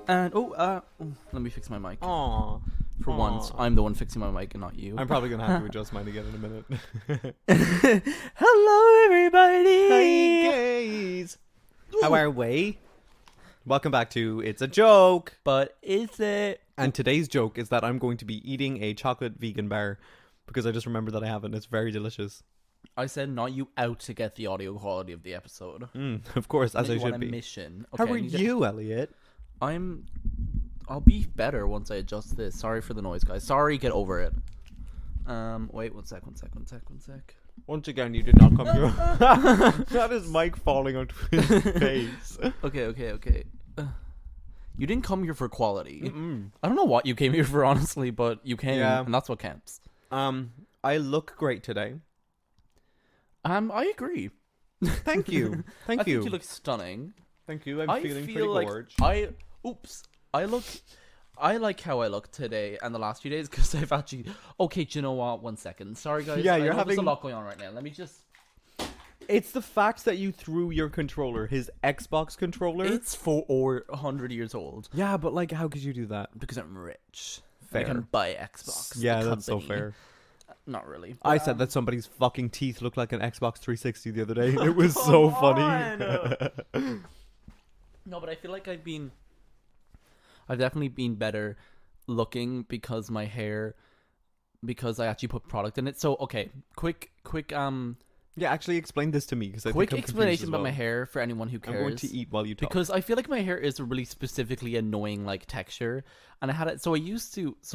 And let me fix my mic. Aww. For once, I'm the one fixing my mic and not you. I'm probably gonna have to adjust mine again in a minute. Hello, everybody. Hi guys. How are we? Welcome back to It's a Joke. But is it? And today's joke is that I'm going to be eating a chocolate vegan bar because I just remembered that I haven't. It's very delicious. I said not you out to get the audio quality of the episode. Of course, as I You should on a be. mission. How Okay, are you, Elliot? I'll be better once I adjust this. Sorry for the noise, guys. Sorry, get over it. Wait, one sec. Once again, you did not come here. That is Mike falling onto his face. Okay. You didn't come here for quality. Mm-mm. I don't know what you came here for, honestly, but you came, and that's what counts. I look great today. I agree. Thank you. I think you look stunning. Thank you. I'm feeling pretty like gorge. I like how I look today and the last few days because I've actually. Okay, do you know what? 1 second. Sorry, guys. Yeah, there's a lot going on right now. Let me just. It's the fact that you threw your controller, his Xbox controller. It's 400 years old. Yeah, but like, how could you do that? Because I'm rich. Fair. I can buy Xbox. Yeah, the that's so company. fair. Not really. But, I said that somebody's fucking teeth looked like an Xbox 360 the other day. It was so funny. No, but I feel like I've definitely been better looking because my hair, because I actually put product in it. So, okay, quick Yeah, actually explain this to me because I quick think I'm explanation confused as about my well. hair for anyone who cares. I'm going to eat while you talk. Because I feel like my hair is a really specifically annoying like texture, and I had it. So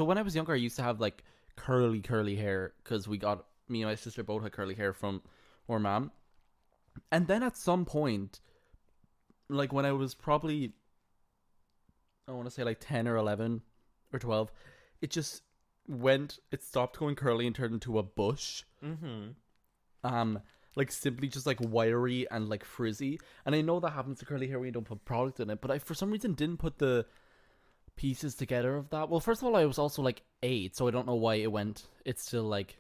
when I was younger, I used to have like curly hair because me and my sister both had curly hair from our mom, and then at some point, like when I was probably, I want to say like 10 or 11 or 12, it stopped going curly and turned into a bush. Like simply just like wiry and like frizzy. And I know that happens to curly hair when you don't put product in it, but I for some reason didn't put the pieces together of that. Well, first of all, I was also like 8, so I don't know why it's still like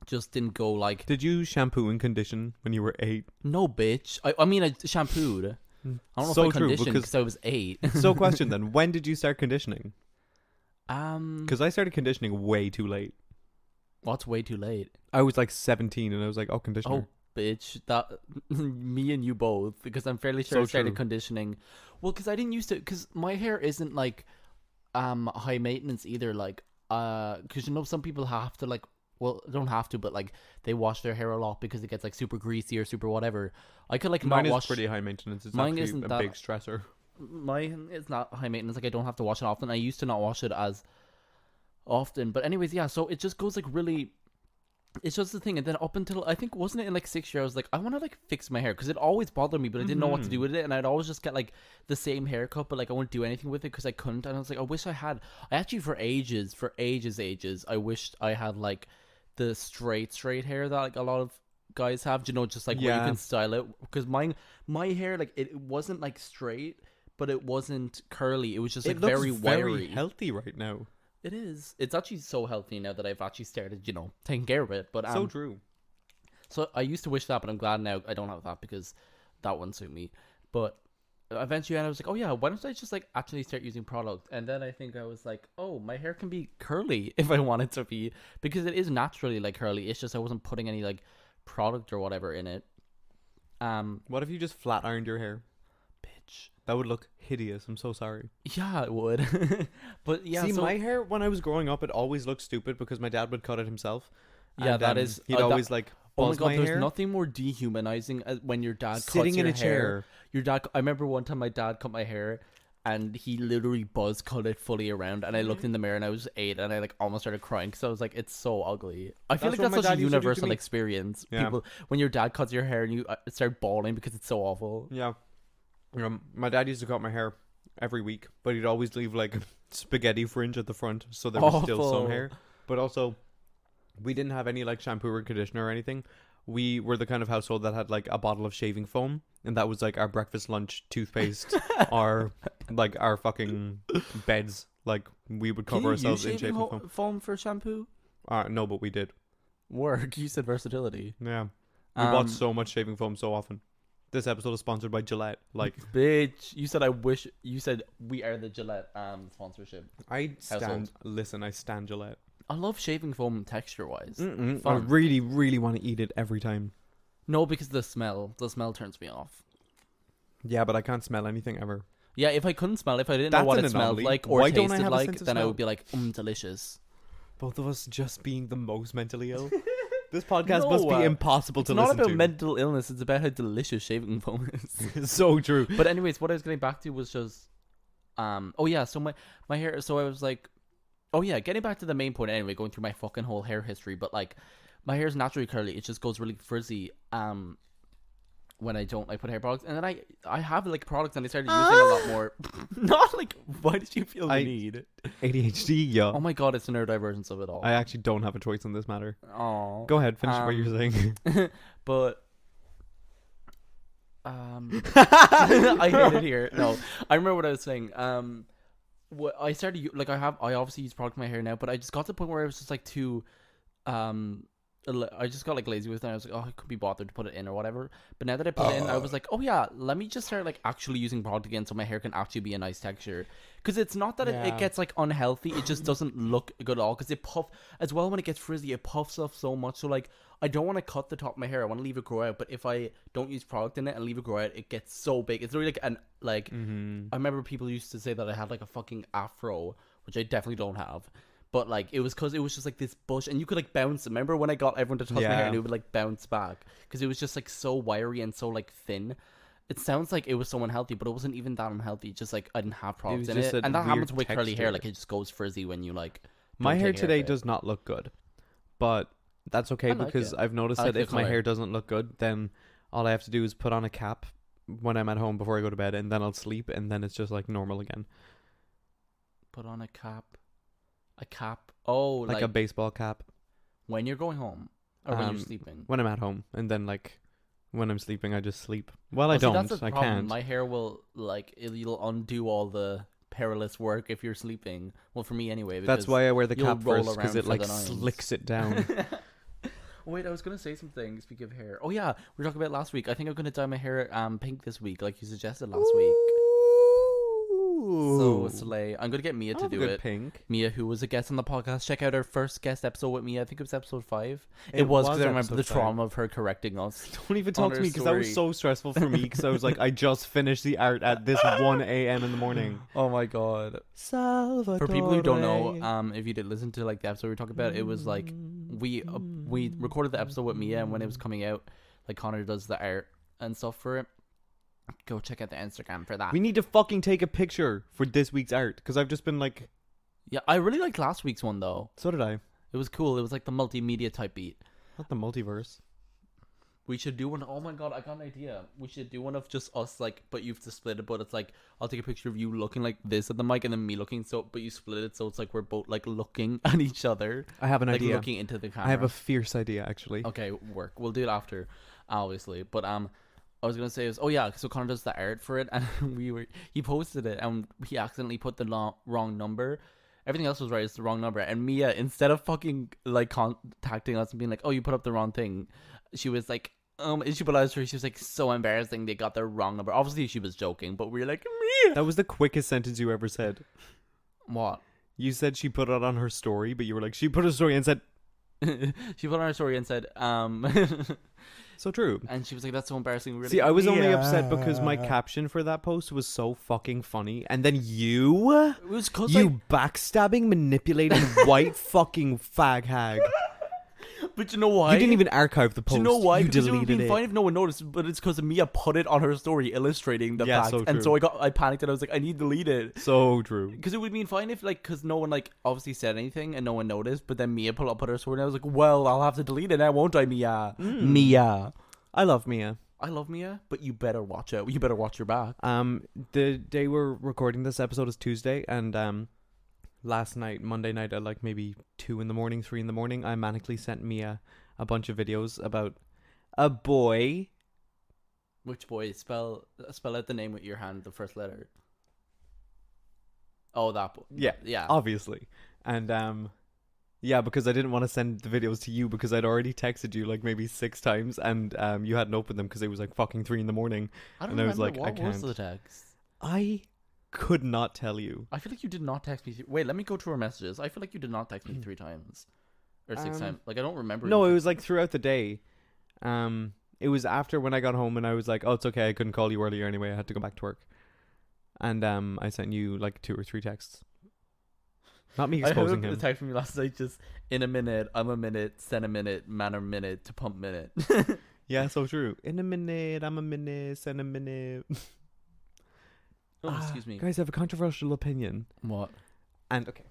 just didn't go like. Did you shampoo and condition when you were 8? No, bitch. I mean I shampooed. I don't know So if I true, conditioned because- because I was 8. So question then, when did you start conditioning? Because Because I started conditioning way too late. what's way too late? I was like 17 and I was like, oh, conditioner. Oh, bitch, that me and you both, because I'm fairly sure So I started true. conditioning. Well, because I didn't used to, because my hair isn't like high maintenance either. Like because you know some people have to like, well, don't have to, but like they wash their hair a lot because it gets like super greasy or super whatever. I could like Mine not is wash. pretty high maintenance. It's Mine actually isn't a that- big stressor. Mine is not high maintenance. Like I don't have to wash it often. I used to not wash it as often, but anyways, yeah. So it just goes like really. It's just the thing, and then up until I think wasn't it in like 6th year, I was like, I want to like fix my hair because it always bothered me, but I didn't know what to do with it, and I'd always just get like the same haircut, but like I wouldn't do anything with it because I couldn't. And I was like, I wish I had. I actually for ages, I wished I had like the straight hair that like a lot of guys have. You know, just like where you Yeah. can style it, because my hair like it wasn't like straight, but it wasn't curly. It was just like It looks very wiry. very healthy right now. It is. It's actually so healthy now that I've actually started, taking care of it. But So true. so I used to wish that, but I'm glad now I don't have that because that wouldn't suit me. But eventually I was like, oh yeah, why don't I just like actually start using product? And then I think I was like, oh, my hair can be curly if I want it to be, because it is naturally like curly. It's just I wasn't putting any like product or whatever in it. What if you just flat ironed your hair? Bitch. That would look hideous. I'm so sorry. Yeah, it would. But yeah, See, so my hair when I was growing up, it always looked stupid because my dad would cut it himself. Yeah, And, that is- He'd that- always like oh my buzz god, my there's hair. nothing more dehumanizing when your dad cuts Sitting in your a hair. chair. Your dad. I remember one time my dad cut my hair, and he literally buzz cut it fully around. And I looked in the mirror, and I was 8, and I like almost started crying because I was like, "It's so ugly." I feel That's like what my that's such a dad used to do to universal me. experience. Yeah. People, when your dad cuts your hair, and you start bawling because it's so awful. Yeah. My dad used to cut my hair every week, but he'd always leave like spaghetti fringe at the front, so there was still some Awful. hair. But also, we didn't have any like shampoo or conditioner or anything. We were the kind of household that had like a bottle of shaving foam, and that was like our breakfast, lunch, toothpaste, our fucking beds. Like we would cover ourselves in shaving foam. foam for shampoo? No, but we did. Work. You said versatility. Yeah, we bought so much shaving foam so often. This episode is sponsored by Gillette. Like, Bitch, you said I wish. You said we are the Gillette sponsorship. I stand. Household. Listen, I stand Gillette. I love shaving foam texture wise. I really, really want to eat it every time. No, because the smell turns me off. Yeah, but I can't smell anything ever. Yeah, if I couldn't smell, if I didn't know That's what an it smelled anomaly. like or Why don't I tasted have a like, sense of then I smell? would be like, delicious. Both of us just being the most mentally ill. This podcast No, must be impossible It's to not listen about to. mental illness. It's about how delicious shaving foam is. So true. But anyways, what I was getting back to was just, oh yeah, so my hair. So I was like, oh yeah, getting back to the main point. Anyway, going through my fucking whole hair history, but like, my hair is naturally curly. It just goes really frizzy. When I don't like put hair products, and then I have like products, and I started using a lot more. Not like, why did you feel the need? ADHD, yeah. Oh my god, it's a neurodivergence of it all. I actually don't have a choice on this matter. Oh, Go ahead, finish what you're saying. but I hate it here. No, I remember what I was saying. What I started like I obviously use product in my hair now, but I just got to the point where I was just like too I just got like lazy with it. I was like, oh, I couldn't be bothered to put it in or whatever. But now that I put it in, I was like, oh yeah, let me just start like actually using product again, so my hair can actually be a nice texture. Because it's not that it gets like unhealthy; it just doesn't look good at all. Because it puff as well when it gets frizzy, it puffs off so much. So like, I don't want to cut the top of my hair. I want to leave it grow out. But if I don't use product in it and leave it grow out, it gets so big. It's really like I remember people used to say that I had like a fucking afro, which I definitely don't have. But like it was because it was just like this bush, and you could like bounce. Remember when I got everyone to touch my hair and it would like bounce back because it was just like so wiry and so like thin. It sounds like it was so unhealthy, but it wasn't even that unhealthy. Just like I didn't have products in it, and that happens with curly hair. Like it just goes frizzy when you like. My hair today does not look good, but that's okay because I've noticed that if my hair doesn't look good, then all I have to do is put on a cap when I'm at home before I go to bed, and then I'll sleep, and then it's just like normal again. Put on a cap. A cap? Oh, like a baseball cap. When you're going home? Or when you're sleeping? When I'm at home. And then, like, when I'm sleeping, I just sleep. Well, I don't. That's the I problem. can't. My hair will, like, you'll undo all the perilous work if you're sleeping. Well, for me anyway. That's why I wear the cap first, because it, like, nines. slicks it down. Wait, I was going to say something, speaking of hair. Oh, yeah, we were talking about last week. I think I'm going to dye my hair pink this week, like you suggested last week. So slay. I'm gonna get Mia to do it. Pink. Mia, who was a guest on the podcast, check out our first guest episode with Mia. I think it was episode 5. It was because I remember the trauma of her correcting us. Don't even talk to me because that was so stressful for me. Because I was like, I just finished the art at this 1 a.m. in the morning. Oh my god. Salvatore. For people who don't know, if you did listen to like the episode we were talking about, it was like we recorded the episode with Mia, and when it was coming out, like Connor does the art and stuff for it. Go check out the Instagram for that. We need to fucking take a picture for this week's art because I've just been like, yeah, I really liked last week's one though. So did I. It was cool. It was like the multimedia type beat. Not the multiverse. We should do one. Oh my god, I got an idea. We should do one of just us, like, but you have to split it. But it's like I'll take a picture of you looking like this at the mic, and then me looking. So, but you split it, so it's like we're both like looking at each other. I have an idea. Looking into the camera. I have a fierce idea, actually. Okay, work. We'll do it after, obviously. But I was gonna say is, oh yeah, so Connor does the art for it, and he posted it, and he accidentally put the wrong number. Everything else was right, it's the wrong number. And Mia, instead of fucking like contacting us and being like, oh, you put up the wrong thing, she was like, and she put out her, she was like, so embarrassing, they got the wrong number. Obviously she was joking, but we were like, Mia. That was the quickest sentence you ever said. What? You said she put it on her story, but you were like, she put a story and said she put on her story and said, so true. And she was like, that's so embarrassing. See, I was only upset because my caption for that post was so fucking funny. And then you it was cause you backstabbing, manipulating white fucking fag hag. But you know why? You didn't even archive the post. Do you know why? You because deleted it would be it. fine if no one noticed, but it's because Mia put it on her story illustrating the fact. So and so I panicked and I was like, I need to delete it. So true. Because it would be fine if, like, because no one, like, obviously said anything and no one noticed, but then Mia put her story and I was like, well, I'll have to delete it now, won't I, Mia? Mia. I love Mia. I love Mia, but you better watch out. You better watch your back. The day we're recording this episode is Tuesday, and last night, Monday night, at like maybe 2 in the morning, 3 in the morning, I manically sent Mia a bunch of videos about a boy. Which boy? Spell out the name with your hand, the first letter. Oh, that boy. Yeah, yeah, obviously. And Yeah, because I didn't want to send the videos to you because I'd already texted you like maybe 6 times and you hadn't opened them because it was like fucking 3 in the morning. I don't And I was remember like, I what was can't. the text. I could not tell you. I feel like you did not text me. Wait, let me go to our messages. I feel like you did not text me 3 times or 6 times. Like I don't remember. No, you it was like throughout the day. It was after when I got home and I was like, oh, it's okay. I couldn't call you earlier anyway. I had to go back to work. And I sent you like 2 or 3 texts. Not me exposing I him. had a text from you last night. Just in a minute, I'm a minute, send a minute, man a minute to pump minute. Yeah, so true. In a minute, I'm a minute, send a minute. Oh, excuse me. Guys, I have a controversial opinion. What? And okay.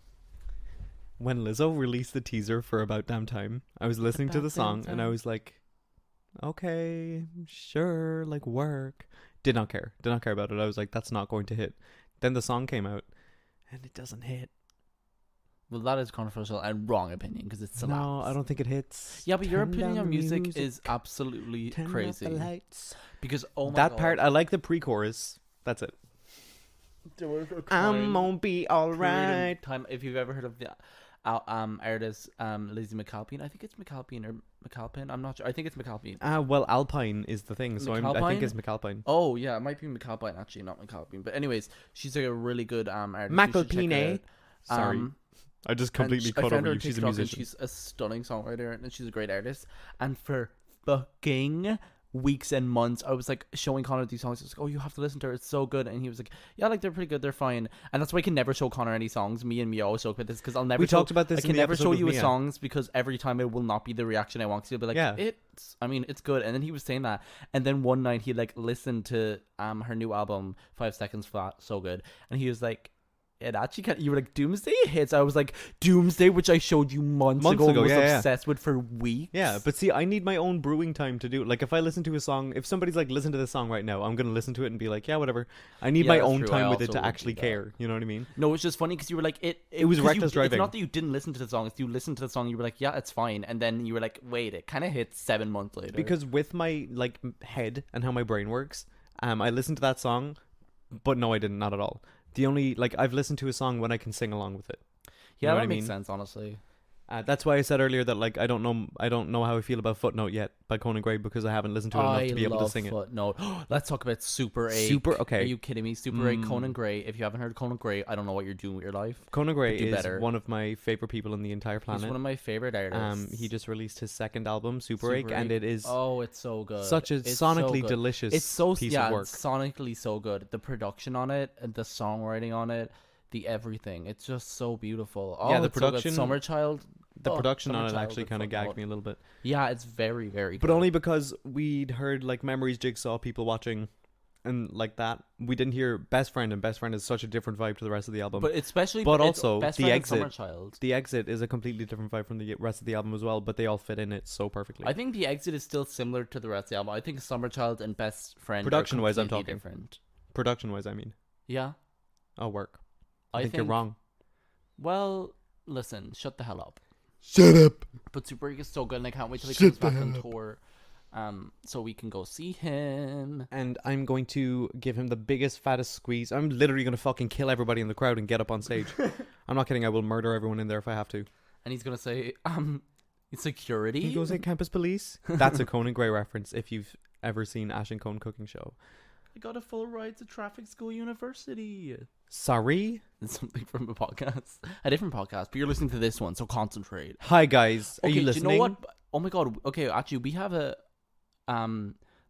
When Lizzo released the teaser for About Damn Time, I was listening to the song and I was like, okay, sure, like work. Did not care about it. I was like, that's not going to hit. Then the song came out and it doesn't hit. Well, that is controversial and wrong opinion because it's slaps. No, I don't think it hits. Yeah, but your Turn opinion down on the music is absolutely Turn crazy. up the lights. Because oh my that god, part, I like the pre-chorus. That's it. there was a I'm gonna be alright. time. If you've ever heard of the artist Lizzie McAlpine, I think it's McAlpine or McAlpin. I'm not sure. I think it's McAlpine. Well, Alpine is the thing, so I think McAlpine? it's McAlpine. Oh yeah, it might be McAlpine actually, not McAlpine. But anyways, she's like a really good artist. You should check her McAlpine. out. Sorry. I just completely cut over you. She's a musician. And she's a stunning songwriter and she's a great artist. And for fucking weeks and months, I was like showing Connor these songs. I was like, oh, you have to listen to her. It's so good. And he was like, yeah, like they're pretty good. They're fine. And that's why I can never show Connor any songs. Me and Mia always joke about this because I'll never. We talked about this. I can never show you his songs because every time it will not be the reaction I want. So you'll be like, Yeah. it's good. And then he was saying that. And then one night he like listened to her new album, 5 Seconds Flat, so good. And he was like, it actually you were like, Doomsday hits. I was like, Doomsday, which I showed you months ago and was obsessed with for weeks. Yeah, but see, I need my own brewing time to do it. Like, if I listen to a song, if somebody's like, listen to this song right now, I'm going to listen to it and be like, yeah, whatever. I need my own time with it to actually care. You know what I mean? No, it's just funny because you were like, it was reckless driving. It's not that you didn't listen to the song. It's you listened to the song, you were like, yeah, it's fine. And then you were like, wait, it kind of hits 7 months later. Because with my like head and how my brain works, I listened to that song, but no, I didn't, not at all. The only, like, I've listened to a song when I can sing along with it. Yeah, you know that makes sense, honestly. That's why I said earlier that, like, I don't know how I feel about Footnote yet by Conan Gray because I haven't listened to it enough to be able to sing Footnote. Let's talk about Super 8. Okay. Are you kidding me? Super 8, Conan Gray. If you haven't heard Conan Gray, I don't know what you're doing with your life. Conan Gray is one of my favorite people in the entire planet. He's one of my favorite artists. He just released his second album, Super 8, and it is it's so good. Such a sonically delicious piece of work. It's sonically so good. The production on it, the songwriting on it, the everything. It's just so beautiful. Oh, yeah, the So production, Summer Child. The production on it actually kind of gagged me a little bit. Yeah, it's very, very good. But only because we'd heard like Memories, Jigsaw, people watching, and like that. We didn't hear Best Friend, and Best Friend is such a different vibe to the rest of the album. But also Best the Friend exit. Summer Child. The exit is a completely different vibe from the rest of the album as well. But they all fit in it so perfectly. I think the exit is still similar to the rest of the album. I think Summer Child and Best Friend production wise, I'm talking different. Production wise, I mean. Yeah. Oh, work. I think you're wrong. Well, listen, shut the hell up. Shut up. But Super 8 is so good, and I can't wait till he comes back on tour, so we can go see him. And I'm going to give him the biggest, fattest squeeze. I'm literally going to fucking kill everybody in the crowd and get up on stage. I'm not kidding. I will murder everyone in there if I have to. And he's gonna say, security. He goes, "Hey, campus police." That's a Conan Gray reference. If you've ever seen Ash and Cone cooking show. I got a full ride to Traffic School University. Sorry? It's something from a podcast. A different podcast, but you're listening to this one, so concentrate. Hi, guys. Are you listening? Do you know what? Oh my god. Okay, actually, we have a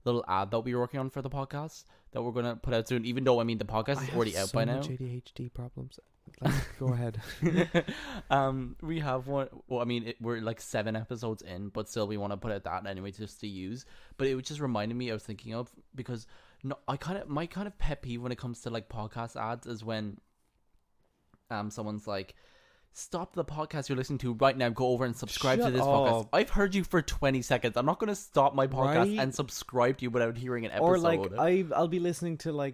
little ad that we were working on for the podcast that we're going to put out soon, even though, I mean, the podcast is already out by now. I have so much ADHD problems. Go ahead. We have one. Well, I mean, we're like 7 episodes in, but still we want to put out that anyway just to use. But it was just reminded me I was thinking of, because no, my kind of pet peeve when it comes to like podcast ads is when someone's like, stop the podcast you're listening to right now, go over and subscribe to this podcast. I've heard you for 20 seconds. I'm not going to stop my podcast and subscribe to you without hearing an episode. Or like I'll be listening to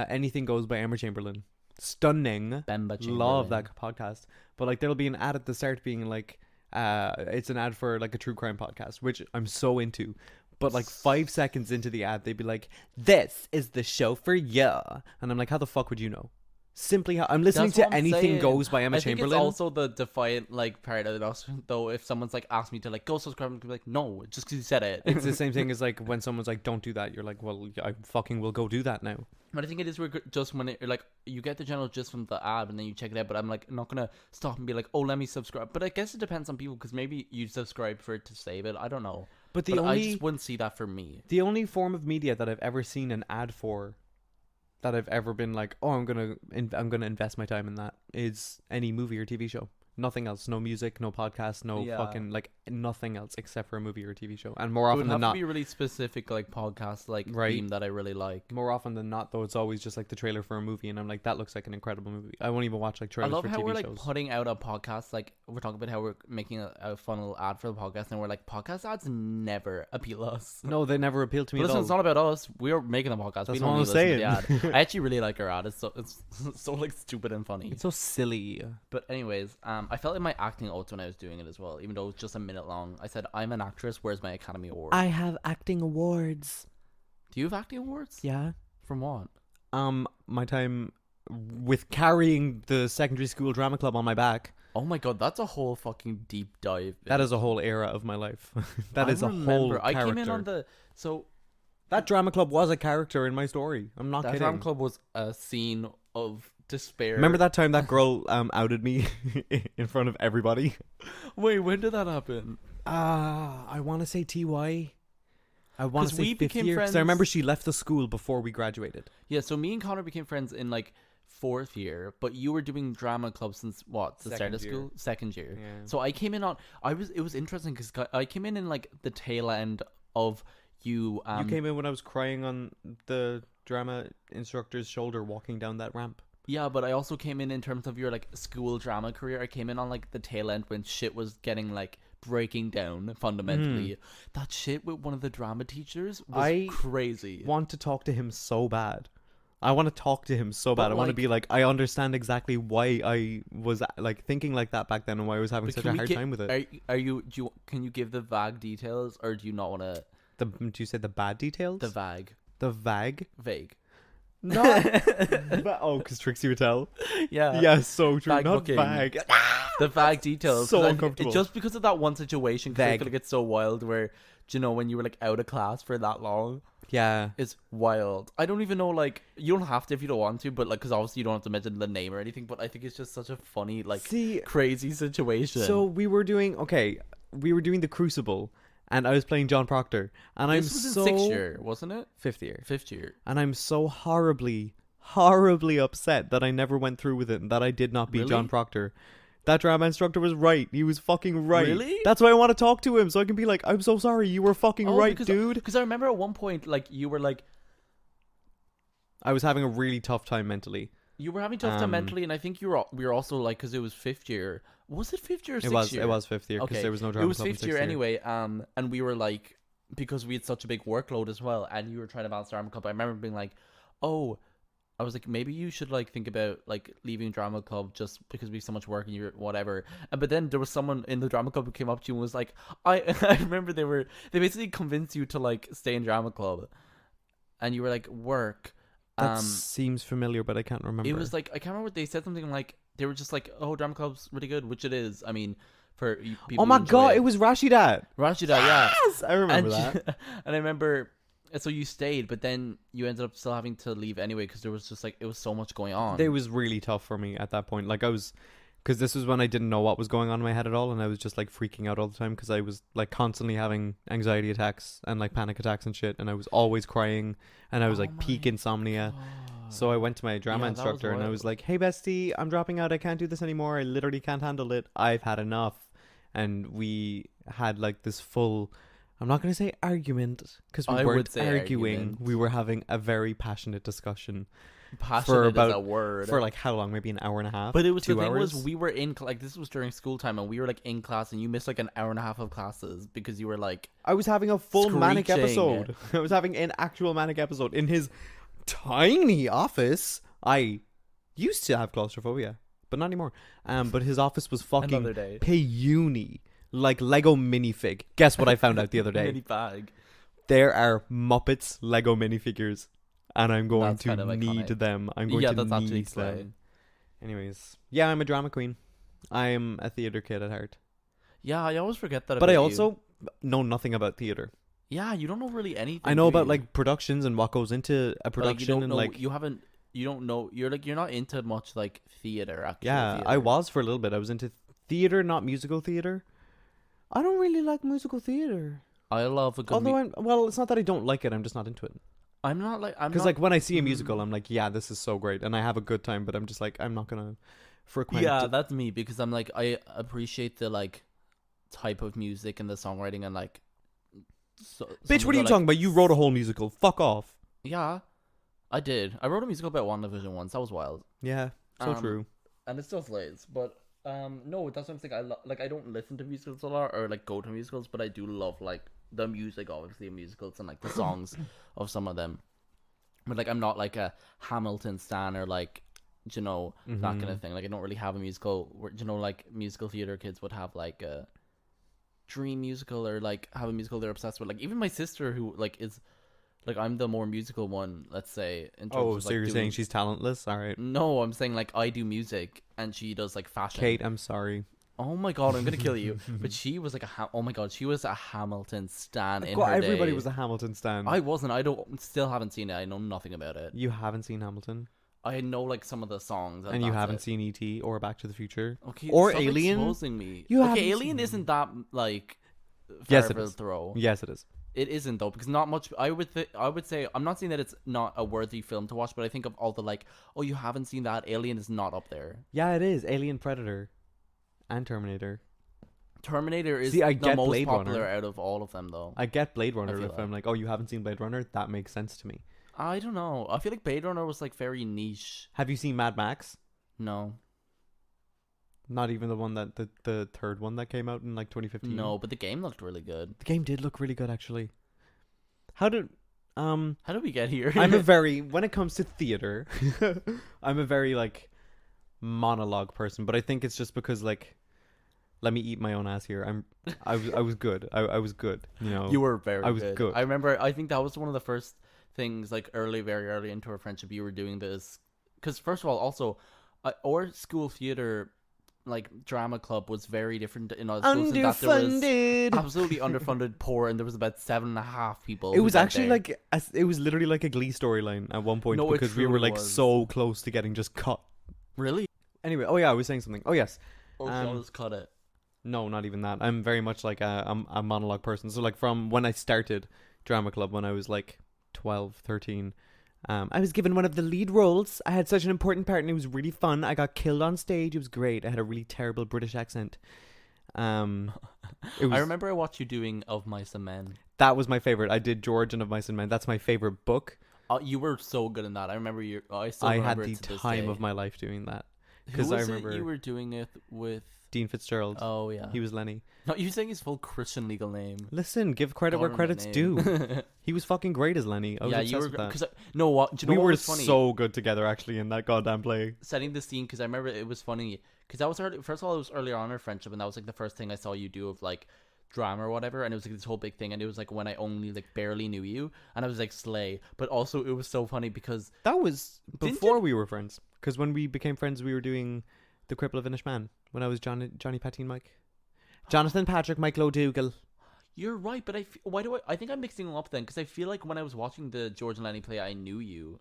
Anything Goes by Emma Chamberlain. Stunning. Bemba Chamberlain. Love that podcast. But like there'll be an ad at the start being like it's an ad for like a true crime podcast, which I'm so into. But like 5 seconds into the ad, they'd be like, "This is the show for ya," and I'm like, "How the fuck would you know?" simply I'm listening That's to what I'm Anything saying. Goes by Emma I think Chamberlain. it's also the defiant like part of us, though. If someone's like asked me to like go subscribe, I'm like, no, just because you said it. It's the same thing as like when someone's like, don't do that. You're like, well, I fucking will go do that now. But I think it is just when it like you get the general gist from the ad and then you check it out. But I'm like not gonna stop and be like, oh, let me subscribe. But I guess it depends on people because maybe you subscribe for it to save it. I don't know. But I just wouldn't see that for me. The only form of media that I've ever seen an ad for, that I've ever been like, oh, I'm gonna invest my time in that, is any movie or TV show. Nothing else. No music, no podcast, no fucking like nothing else except for a movie or a TV show. And more It often would than have not, to be really specific like podcast like Right. theme that I really like. more often than not though, it's always just like the trailer for a movie, and I'm like, that looks like an incredible movie. I won't even watch like I trailers love for how TV we're like shows. putting out a podcast. Like we're talking about how we're making a fun little ad for the podcast, and we're like, podcast ads never appeal us. No, they never appealed to me But at listen, all. it's not about us. We're making a podcast. That's We what don't I'm need to listen to saying. the ad. I actually really like our ad. It's so like stupid and funny. It's so silly. But anyways, I felt in my acting oats when I was doing it as well, even though it was just a minute long. I said, I'm an actress. Where's my Academy Award? I have acting awards. Do you have acting awards? Yeah. From what? My time with carrying the secondary school drama club on my back. Oh my god, that's a whole fucking deep dive. That is a whole era of my life. That I is a remember, whole character. I came in on That drama club was a character in my story. I'm not that kidding. drama club was a scene of despair. Remember that time that girl outed me in front of everybody? Wait, when did that happen? I want to say TY. I want to 'Cause say we fifth became year. 'Cause friends- I remember she left the school before we graduated. Yeah, so me and Connor became friends in like 4th year, but you were doing drama club since what? The start of Second year. school? 2nd year. Yeah. So I came in on it was interesting because I came in like the tail end of you You came in when I was crying on the drama instructor's shoulder walking down that ramp. Yeah, but I also came in terms of your like school drama career. I came in on like the tail end when shit was getting like breaking down fundamentally. That shit with one of the drama teachers was crazy. Want to talk to him so bad. I want to talk to him so bad. But, I want to like- be like, I understand exactly why I was like thinking like that back then and why I was having But such can a we hard get- time with it. Can you give the vague details or do you not want to Do you say the bad details? the vague? The vague? Vague. No. Because Trixie would tell. Yeah. Yeah, so true. Vague Not booking. vague. The vague details. So 'cause uncomfortable. Just because of that one situation, because I Vague. feel like it's so wild where, do you know, when you were like out of class for that long, Yeah. it's wild. I don't even know, like, you don't have to if you don't want to, but like, because obviously you don't have to mention the name or anything, but I think it's just such a funny, like, See, crazy situation. so we were doing the Crucible, and I was playing John Proctor, and this was in 6th year, wasn't it? fifth year, 5th year. and I'm so horribly upset that I never went through with it and that I did not beat Really? John Proctor. That drama instructor was right. He was fucking right. Really? That's why I want to talk to him so I can be like, I'm so sorry. You were fucking right, dude. Because I remember at one point, like, you were like, I was having a really tough time mentally. you were having tough time mentally, and I think we were also like, because it was 5th year. Was it 5th year or 6th year? It was fifth year because Okay. there was no drama It was club in 5th sixth year anyway, and we were like, because we had such a big workload as well, and you were trying to balance drama club. I remember being like, oh, I was like, maybe you should like think about like leaving drama club just because we have so much work and you're whatever. But then there was someone in the drama club who came up to you and was like, I remember they basically convinced you to like stay in drama club, and you were like, work. That seems familiar, but I can't remember. It was like, I can't remember. They said something like, they were just like, oh, drama club's really good, which it is. I mean, for people. Oh my who enjoy god, it was Rashidat. Rashida, yeah. Yes, I remember and, that. And I remember, so you stayed, but then you ended up still having to leave anyway because there was just like, it was so much going on. It was really tough for me at that point. Like because this was when I didn't know what was going on in my head at all, and I was just like freaking out all the time because I was like constantly having anxiety attacks and like panic attacks and shit, and I was always crying, and I was like peak insomnia. So I went to my drama Yeah, that was instructor and I wild. was like, "Hey bestie, I'm dropping out. I can't do this anymore. I literally can't handle it. I've had enough." And we had like this full, I'm not going to say argument because we I would weren't say arguing. argument. We were having a very passionate discussion Passionate about- is a word. for like how long? Maybe an hour and a half. but it was 2 the thing hours? was we were in like this was during school time and we were like in class and you missed like an hour and a half of classes because you were like I was having a full manic Screeching. episode. I was having an actual manic episode in his tiny office. I used to have claustrophobia, but not anymore. But his office was another fucking day. puny, like Lego minifig. Guess what I found out the other day? Mini bag. There are Muppets Lego minifigures, and I'm going That's to kind of need iconic. them. I'm going Yeah, to that's actually need them. exciting. Anyways, yeah, I'm a drama queen. I'm a theater kid at heart. Yeah, I always forget that But I about you. also know nothing about theater. Yeah, you don't know really anything. I know do about you? like productions and what goes into a But, like, you production don't and know. like You don't know. You're not into much like theater. Actual yeah, theater. I was for a little bit. I was into theater, not musical theater. I don't really like musical theater. I love a good. Although well, it's not that I don't like it. I'm just not into it. I'm not like I'm Because not. like when I see a musical, I'm like, yeah, this is so great, and I have a good time. But I'm just like, I'm not gonna frequent. Yeah, that's me because I'm like I appreciate the like type of music and the songwriting and like. Bitch, what are you talking about? You wrote a whole musical. Fuck off. Yeah, I did. I wrote a musical about WandaVision once. That was wild. Yeah, so true. And it still slays. But no, that's what I'm saying. Like I don't listen to musicals a lot or like go to musicals, but I do love like the music, obviously, of musicals and like the songs of some of them. But like I'm not like a Hamilton stan or like that kind of thing. Like I don't really have a musical where like musical theater kids would have like a dream musical or like have a musical they're obsessed with. Like even my sister who like is like I'm the more musical one, let's say. In terms of, So like, you're saying she's talentless? All right. No, I'm saying like I do music and she does like fashion. Kate, I'm sorry. Oh my god, I'm gonna kill you. But she was like oh my god, she was a Hamilton stan in her Everybody day. was a Hamilton stan. I wasn't. Still haven't seen it. I know nothing about it. You haven't seen Hamilton? I know like some of the songs. And you haven't seen E.T. or Back to the Future? Okay, or stop Alien? exposing me. You haven't Alien seen- isn't that like Yes, far it of a is. throw. Yes, it is. It isn't though, because not much. I would say I'm not saying that it's not a worthy film to watch, but I think of all the like, oh, you haven't seen that. Alien is not up there. Yeah, it is. Alien, Predator, and Terminator. Terminator is See, I the get most Blade popular Runner. out of all of them, though. I get Blade Runner. feel If I'm like, oh, you haven't seen Blade Runner, that makes sense to me. I don't know. I feel like Blade Runner was like very niche. Have you seen Mad Max? No, Not even the one that the third one that came out in like 2015. no, but the game looked really good. The game did look really good actually. How did How did we get here? I'm a very when it comes to theater, I'm a very like monologue person, but I think it's just because like let me eat my own ass here. I was good. I was good, you know. You were very I was good. good. I remember, I think that was one of the first things, like very early into our friendship, you were doing this. Because first of all, also, our school theater, like, drama club was very different in other schools. In that there was Underfunded. absolutely underfunded, poor, and there was about 7.5 people. It who was went actually there. it was literally like a Glee storyline at one point No, it because we were truly like was. so close to getting just cut. Really? Anyway, oh yeah, I was saying something. Oh yes. Oh, so just cut it. No, not even that. I'm very much like a monologue person. So like from when I started drama club when I was like 12, 13, I was given one of the lead roles. I had such an important part and it was really fun. I got killed on stage. It was great. I had a really terrible British accent. It was, I remember I watched you doing Of Mice and Men. that was my favorite. I did George and Of Mice and Men. That's my favorite book. You were so good in that. I remember you. I still I had remember the it to this time day. of my life doing that. Who Because I was remember it you were doing it with? Dean Fitzgerald. Oh yeah, He was Lenny. No, you saying his full Christian legal name. Listen, give credit where Government credit's name. due. He was fucking great as Lenny. I was Yeah, obsessed you were. with that. Because no, what? Do you know We what were was funny? so good together actually in that goddamn play. Setting the scene, because I remember it was funny. Because that was early, first of all, it was earlier on in our friendship, and that was like the first thing I saw you do of like drama or whatever, and it was like this whole big thing, and it was like when I only like barely knew you, and I was like slay. But also it was so funny because That was Didn't before we were friends. Because when we became friends, we were doing The Cripple of Inish Man. When I was Johnny Patine Mike. Jonathan Patrick, Michael O'Dougal. you're right. But why do I think I'm mixing them up then? Because I feel like when I was watching the George and Lenny play, I knew you,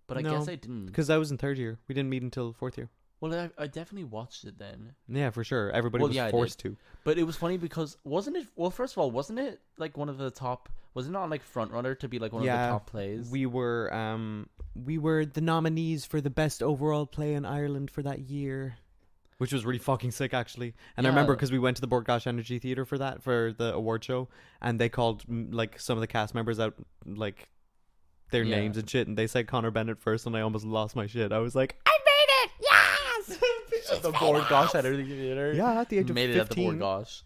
but I No, guess I didn't. Because I was in third year. We didn't meet until fourth year. Well, I definitely watched it then. Yeah, for sure. Everybody Well, was yeah, I forced to. But it was funny because wasn't it? Well, first of all, wasn't it like one of the top? Was it not like front runner to be like one of the top plays? We were the nominees for the best overall play in Ireland for that year. Which was really fucking sick, actually. And I remember Yeah. because we went to the Borgosh Energy Theatre for the award show, and they called like some of the cast members out, like their Yeah. names and shit, and they said Connor Bennett first, and I almost lost my shit. I was like, At the board gosh at everything theater. yeah, at the age of Made 15. it at the board gosh.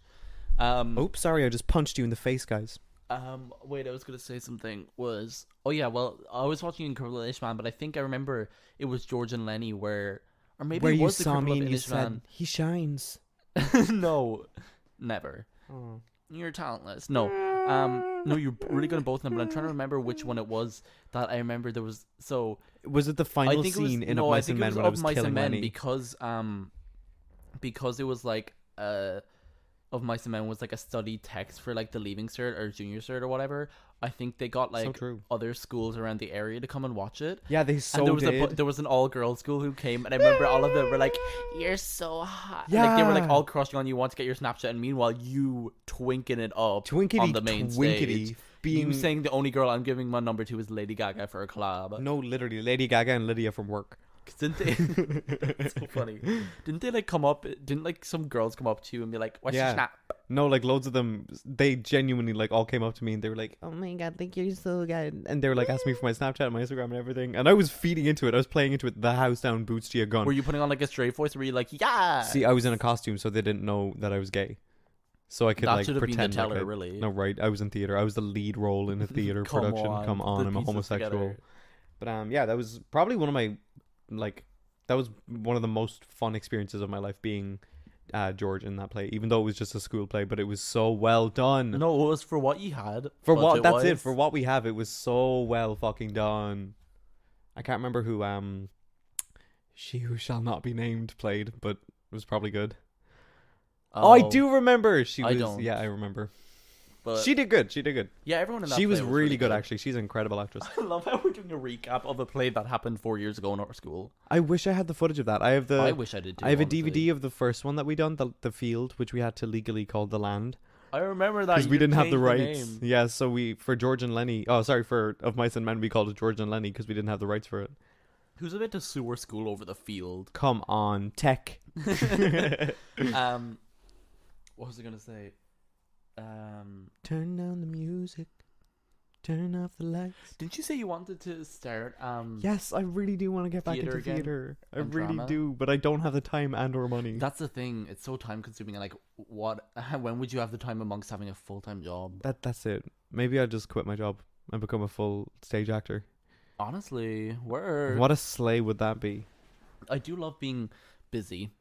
Oops, sorry, I just punched you in the face, guys. Wait, I was gonna say something. Oh yeah, well, I was watching Cripple of Ishman, but I think I remember it was George and Lenny or maybe Where it you was the saw Cripple me of and you Ishman. said, he shines. No, never. Oh. You're talentless. No. No, you're really good at both of them, but I'm trying to remember which one it was that I remember there was. So Was it the I final think it was scene in no, Of I Mice think and it Men was when I of was Mice killing and Men Lenny? because it was like of Mice and Men was like a study text for like the leaving cert or junior cert or whatever. I think they got So like true. other schools around the area to come and watch it. Yeah, they And so there was did. there was an all girls school who came, and I remember all of them were like, "You're so hot." And, like they were like Yeah. all crushing on you, want to get your Snapchat, and meanwhile you twinking it up Twinkety on the main twinkety stage. being You saying the only girl I'm giving my number to is Lady Gaga for a collab. no, literally Lady Gaga and Lydia from work. 'Cause didn't they? That's so funny. Didn't they like come up? Didn't like some girls come up to you and be like, "What's your Yeah. snap?" No, like loads of them, they genuinely like all came up to me and they were like, "Oh my god, think you're so good," and they were like asking me for my Snapchat and my Instagram and everything, and I was feeding into it. I was playing into it. The house down, boots to your gun. Were you putting on like a straight voice? Or were you like, "Yeah"? See, I was in a costume, so they didn't know that I was gay, so I could that like should have been the pretend teller, like really. no, right? I was in theater. I was the lead role in a theater Come production. on, Come on, the I'm a pieces homosexual. together. But yeah, that was probably one of my like that was one of the most fun experiences of my life being George in that play, even though it was just a school play, but it was so well done. No, it was for what you had. For what that's it. budget-wise. For what we have, it was so well fucking done. I can't remember who She Who Shall Not Be Named played, but it was probably good. Oh, I do remember. She I was don't. yeah, I remember. But She did good. She did good. yeah, everyone in that She play was really good actually. She's an incredible actress. I love how we're doing a recap of a play that happened 4 years ago in our school. I wish I had the footage of that. I wish I did too. I have a honestly. DVD of the first one that we done, the Field, which we had to legally call The Land. I remember that Because we you didn't have the changed rights. name. Yeah, so we for George and Lenny. Oh, sorry, for Of Mice and Men we called it George and Lenny because we didn't have the rights for it. Who's about to sue our school over the field? Come on, tech. What was I gonna say? Turn down the music. Turn off the lights. Didn't you say you wanted to start? Yes, I really do want to get back Theater into again theater. I and really drama? do, but I don't have the time and or money. That's the thing. It's so time consuming. And like, what? When would you have the time amongst having a full time job? That's it. Maybe I'll just quit my job and become a full stage actor. Honestly, word. What a sleigh would that be? I do love being busy.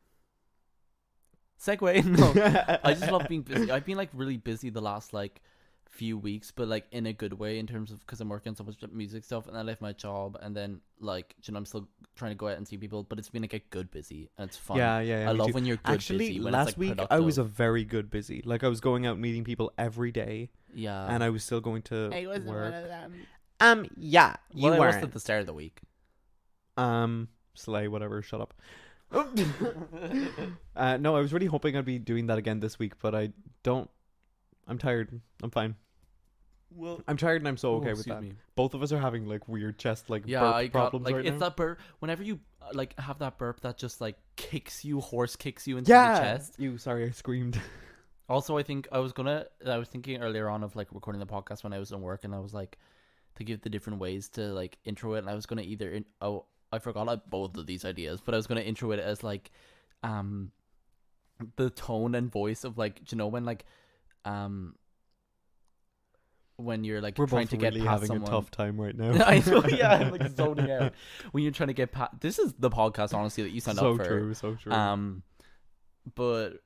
Segue. No, I just love being busy. I've been like really busy the last like few weeks, but like in a good way in terms of because I'm working on so much music stuff, and I left my job, and then like I'm still trying to go out and see people, but it's been like a good busy and it's fun. Yeah, I me love too. when you're good Actually, busy. When last it's, like, week I productive. was a very good busy. Like I was going out meeting people every day, yeah, and I was still going to I wasn't work. one of them. Yeah, you Well, I was weren't. at the start of the week. Slay, whatever. Shut up. No, I was really hoping I'd be doing that again this week, but I don't. I'm tired. I'm fine. Well, I'm tired and I'm so okay with excuse that. me. Both of us are having like weird chest burp I got problems like right it's now. that burp. Whenever you like have that burp that just like kicks you into Yeah. the chest. Sorry, I screamed. Also, I think I was thinking earlier on of like recording the podcast when I was in work, and I was like to give the different ways to like intro it, and I was gonna I forgot like both of these ideas, but I was gonna intro it as like the tone and voice of like when like when you're like We're trying both to get really past having someone. a tough time right now. I know, yeah, I'm like zoning out. When you're trying to get past, this is the podcast, honestly, that you signed so up for. So true. But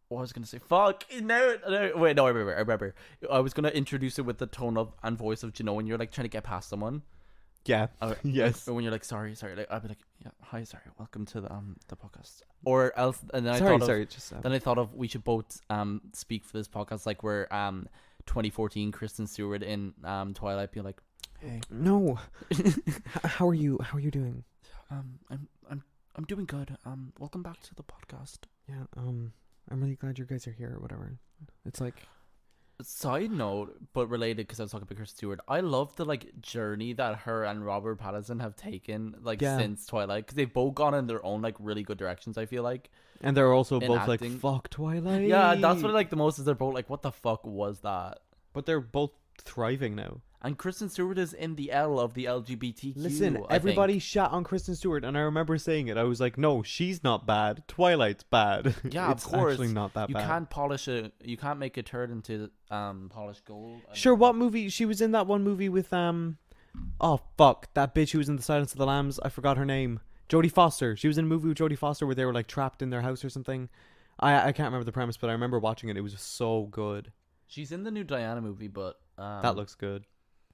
what was I gonna say? Fuck no, wait, no, I remember. I was gonna introduce it with the tone of and voice of when you're like trying to get past someone. Yeah. Yes. Or when you're like sorry, like I'd be like, yeah, hi, sorry, welcome to the podcast. Or else, and then I thought of we should both speak for this podcast like we're 2014 Kristen Stewart in Twilight, being like, hey, no. How are you? How are you doing? I'm doing good. Welcome back to the podcast. Yeah. I'm really glad you guys are here or whatever. It's like. Side note, but related because I was talking about Kristen Stewart. I love the like journey that her and Robert Pattinson have taken since Twilight, because they've both gone in their own like really good directions. I feel like, and they're also in both acting. like fuck Twilight. Yeah, that's what I like the most. Is they're both like, what the fuck was that? But they're both thriving now. And Kristen Stewart is in the L of the LGBTQ. Listen, I everybody think. shat on Kristen Stewart, and I remember saying it. I was like, no, she's not bad. Twilight's bad. Yeah, it's of course. actually not that You bad. you can't make a turd into polished gold. Sure, what movie? She was in that one movie with oh fuck, that bitch who was in The Silence of the Lambs. I forgot her name. Jodie Foster. She was in a movie with Jodie Foster where they were like trapped in their house or something. I can't remember the premise, but I remember watching it. It was so good. She's in the new Diana movie, but That looks good.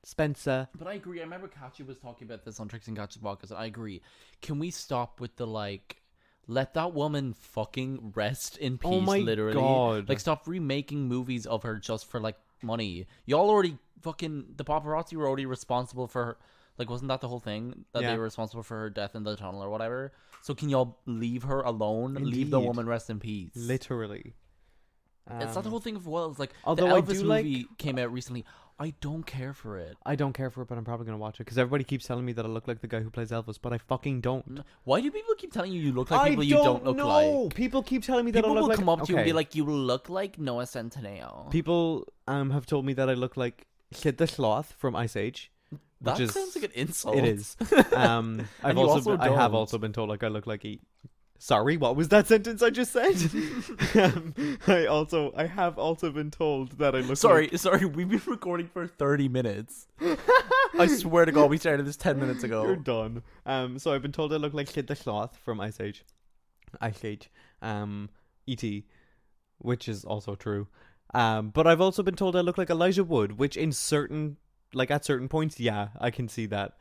Spencer. But I agree. I remember Katya was talking about this on Tricks and Catches podcast, and I agree. Can we stop with the like? Let that woman fucking rest in peace. Oh my literally. God. Like, stop remaking movies of her just for like money. Y'all already fucking the paparazzi were already responsible for her. Like, wasn't that the whole thing that they were responsible for her death in the tunnel or whatever? So can y'all leave her alone? Indeed. Leave the woman rest in peace. Literally. It's not the whole thing of Wells. Like, although the I Elvis do movie came out recently. I don't care for it. I don't care for it, but I'm probably going to watch it because everybody keeps telling me that I look like the guy who plays Elvis, but I fucking don't. Why do people keep telling you look like people you don't look like? People keep telling me that I People look will like... come up to you and be like, you look like Noah Centineo. People have told me that I look like Sid the Sloth from Ice Age. That Which sounds like an insult. It is. I have don't. also been told like I look like Sorry, what was that sentence I just said? I have also been told that I look Sorry, we've been recording for 30 minutes. I swear to God, we started this 10 minutes ago. You're done. So I've been told I look like Sid the Sloth from Ice Age. E.T., which is also true. But I've also been told I look like Elijah Wood, which at certain points, yeah, I can see that.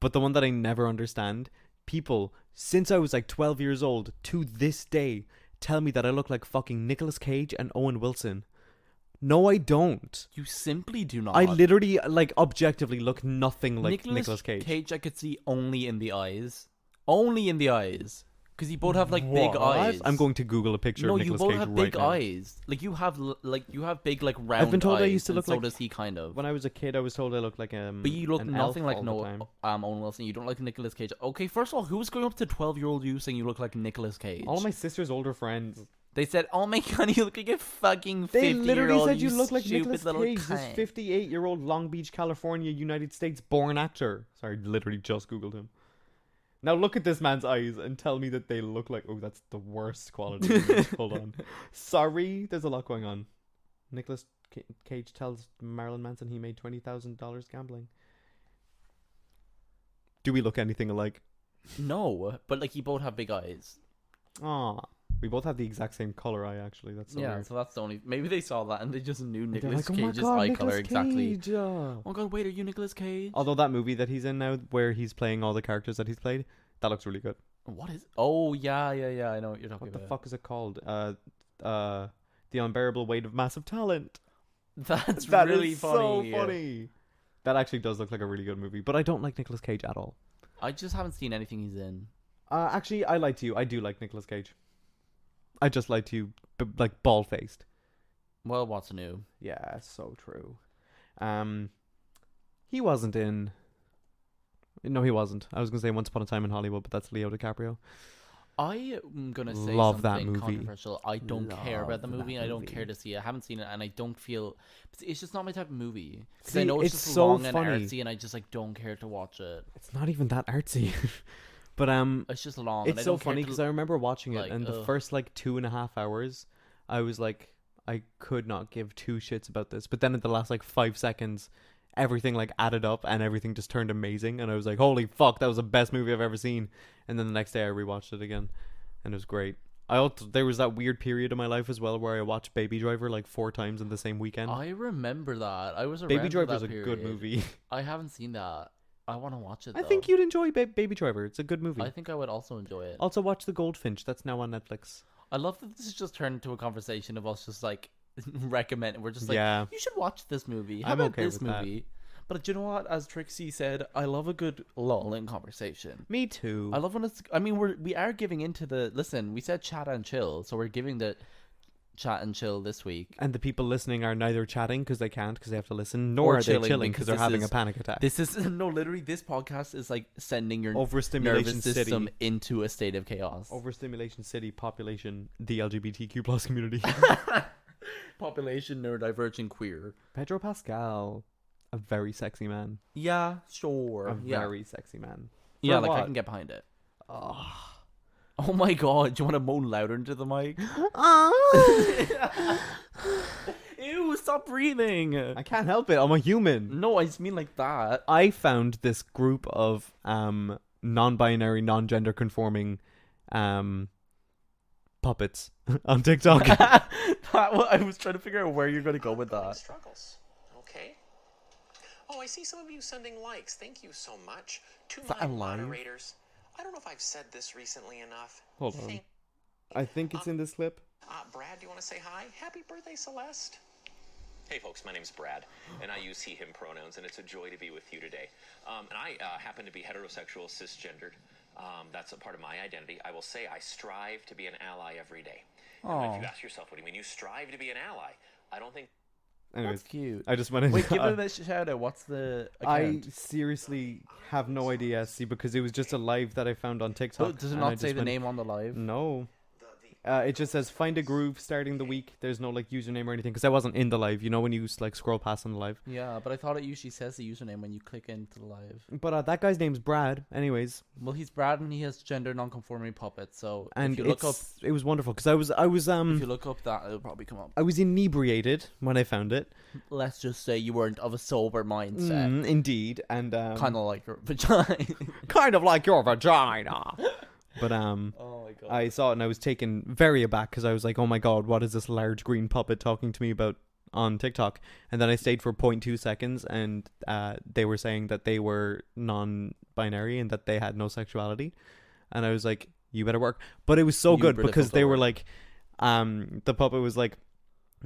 But the one that I never understand, people, since I was like 12 years old, to this day, tell me that I look like fucking Nicolas Cage and Owen Wilson. No, I don't. You simply do not. I literally, like, objectively look nothing like Nicolas Cage. Cage I could see only in the eyes. Only in the eyes. Because you both have like big eyes. I'm going to Google a picture of Nicolas Cage right now. No, you both have big eyes. Like you have big like round eyes. I've been told I used to look like. So does he kind of? When I was a kid, I was told I looked like But you look nothing like Owen Wilson. You don't like Nicolas Cage. Okay, first of all, who's going up to 12-year-old you saying you look like Nicolas Cage? All of my sister's older friends. They said, "Oh my God, you look like a fucking 50-year-old." They literally said you look like Nicolas Cage, this 58-year-old Long Beach, California, United States born actor. Sorry, literally just Googled him. Now look at this man's eyes and tell me that they look like... Oh, that's the worst quality. Hold on. Sorry, there's a lot going on. Nicolas Cage tells Marilyn Manson he made $20,000 gambling. Do we look anything alike? No, but like you both have big eyes. Aw. We both have the exact same color eye, actually. That's so weird. So that's the only... Maybe they saw that and they just knew Nicolas like, Cage's eye color exactly. Oh my God, wait, are you Nicolas Cage? Although that movie that he's in now, where he's playing all the characters that he's played, that looks really good. What is... Oh, yeah, I know what you're talking about. What the fuck is it called? The Unbearable Weight of Massive Talent. That really is funny. So funny. That actually does look like a really good movie, but I don't like Nicolas Cage at all. I just haven't seen anything he's in. Actually, I lied to you. I do like Nicolas Cage. I just lied to you, like bald-faced. Well, what's new? Yeah, so true. He wasn't in... No, he wasn't. I was going to say Once Upon a Time in Hollywood, but that's Leo DiCaprio. I am going to say Love something that movie. Controversial. I don't care about the movie, and I don't care to see it. I haven't seen it, and I don't feel... It's just not my type of movie. Because I know it's just so long funny. and artsy, and I just like don't care to watch it. It's not even that artsy. But it's just long. It's so funny because I remember watching it, like, and the first like 2.5 hours, I was like, I could not give two shits about this. But then at the last like 5 seconds, everything like added up and everything just turned amazing, and I was like, holy fuck, that was the best movie I've ever seen. And then the next day I rewatched it again, and it was great. There was that weird period in my life as well where I watched Baby Driver like 4 times in the same weekend. I remember that. I was around Baby Driver's that a good movie. I haven't seen that. I want to watch it, though. I think you'd enjoy Baby Driver. It's a good movie. I think I would also enjoy it. Also watch The Goldfinch. That's now on Netflix. I love that this has just turned into a conversation of us just like recommend. We're just like, yeah, you should watch this movie. How I'm about okay this with movie? That. But do you know what? As Trixie said, I love a good lull in conversation. Me too. I love when it's... I mean, we are giving into the... Listen, we said chat and chill, so we're giving the chat and chill this week. And the people listening are neither chatting because they can't because they have to listen, nor are they chilling because they're having a panic attack. This is... No, literally, this podcast is like sending your Overstimulation nervous system city. into a state of chaos. Overstimulation city, population, the LGBTQ plus community. Population, neurodivergent, queer. Pedro Pascal. A very sexy man. Yeah, sure. A very sexy man. Yeah, For like what? I can get behind it. Oh my God, do you want to moan louder into the mic? Ew, stop breathing. I can't help it. I'm a human. No, I just mean like that. I found this group of non-binary, non-gender conforming puppets on TikTok. I was trying to figure out where you're going to go with that. Struggles. Okay. Oh, I see some of you sending likes. Thank you so much. To Is that my alive? moderators. I don't know if I've said this recently enough. Hold on. I think it's in this clip. Brad, do you want to say hi? Happy birthday, Celeste. Hey folks, my name's Brad, and I use he, him pronouns, and it's a joy to be with you today. And I happen to be heterosexual, cisgendered. That's a part of my identity. I will say I strive to be an ally every day. And if you ask yourself, what do you mean you strive to be an ally? I don't think... Anyways, That's cute. I just wanted Wait, give him a shout out. What's the account? I seriously have no idea, see, because it was just a live that I found on TikTok. Oh, does it and I not say just the went, name on the live? No. It just says find a groove starting the week. There's no like username or anything because I wasn't in the live. You know when you like scroll past on the live. Yeah, but I thought it usually says the username when you click into the live. But that guy's name's Brad. Anyways, Well, he's Brad and he has gender non-conforming puppets. So and if you look up, it was wonderful because I was if you look up that, it'll probably come up. I was inebriated when I found it. Let's just say you weren't of a sober mindset. Indeed, and Kind of like your vagina. kind of like your vagina. But Oh my god. I saw it and I was taken very aback because I was like, oh my god, what is this large green puppet talking to me about on TikTok? And then I stayed for 0.2 seconds and they were saying that they were non-binary and that they had no sexuality. And I was like, you better work. But it was so good because they were like, the puppet was like,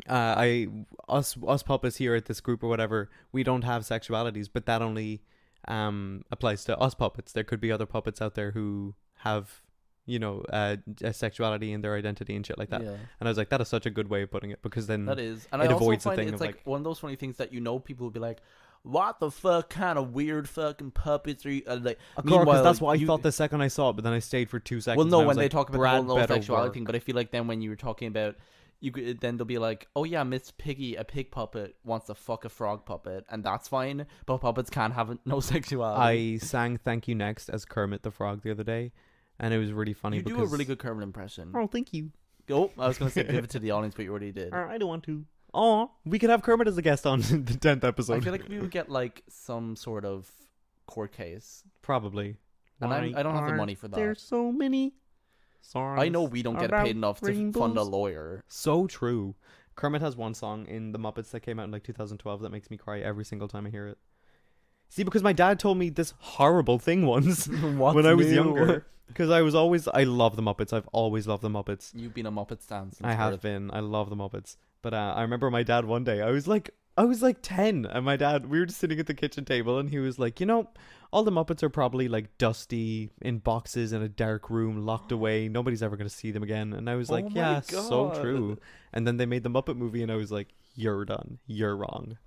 us puppets here at this group or whatever, we don't have sexualities, but that only applies to us puppets. There could be other puppets out there who have, you know, a sexuality in their identity and shit like that. Yeah. And I was like, that is such a good way of putting it because then That is, and it I also avoids the find thing it's of, like like- one of those funny things that people will be like, "What the fuck kind of weird fucking puppets are you?" Like, of course, because that's like, what I thought the second I saw it, but then I stayed for 2 seconds. Well, and no, I was when they like, talk about Brad the whole better sexuality work. thing, but I feel like then when you were talking about, then they'll be like, "Oh yeah, Miss Piggy, a pig puppet wants to fuck a frog puppet," and that's fine, but puppets can't have no sexuality. I sang "Thank You Next" as Kermit the Frog the other day, and it was really funny. You do a really good Kermit impression. Oh, thank you. Oh, I was gonna say give it to the audience, but you already did. I don't want to. Oh, we could have Kermit as a guest on the 10th episode. I feel like we would get like some sort of court case, Probably. and I don't have the money for that. There's so many songs. I know we don't get about paid enough to fund a rainbows. lawyer. So true. Kermit has one song in The Muppets that came out in like 2012 that makes me cry every single time I hear it. See, because my dad told me this horrible thing once when I was younger. Because I love The Muppets. I've always loved The Muppets. You've been a Muppet stan since I have birth. been. I love The Muppets. But I remember my dad one day, I was like 10, and my dad, we were just sitting at the kitchen table, and he was like, you know, all the Muppets are probably like dusty in boxes in a dark room, locked away. Nobody's ever going to see them again. And I was like, Oh my yeah, so God. true. And then they made the Muppet movie, and I was like, you're done. You're wrong.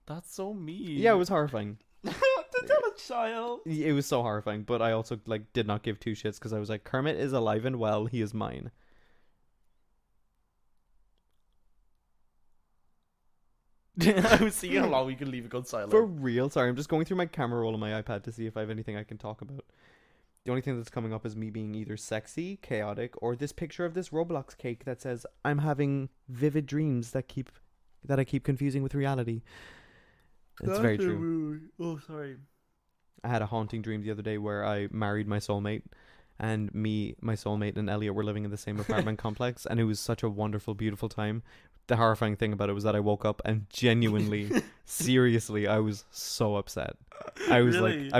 That's so mean. Yeah, it was horrifying. To tell a child. It was so horrifying, but I also like did not give two shits because I was like, Kermit is alive and well. He is mine. I was seeing how long we could leave it go silent. For real? Sorry, I'm just going through my camera roll on my iPad to see if I have anything I can talk about. The only thing that's coming up is me being either sexy, chaotic, or this picture of this Roblox cake that says, I'm having vivid dreams that I keep confusing with reality. It's very true. Oh, sorry. I had a haunting dream the other day where I married my soulmate, and my soulmate, and Elliot were living in the same apartment complex, and it was such a wonderful, beautiful time. The horrifying thing about it was that I woke up and genuinely, seriously, I was so upset. I was Really?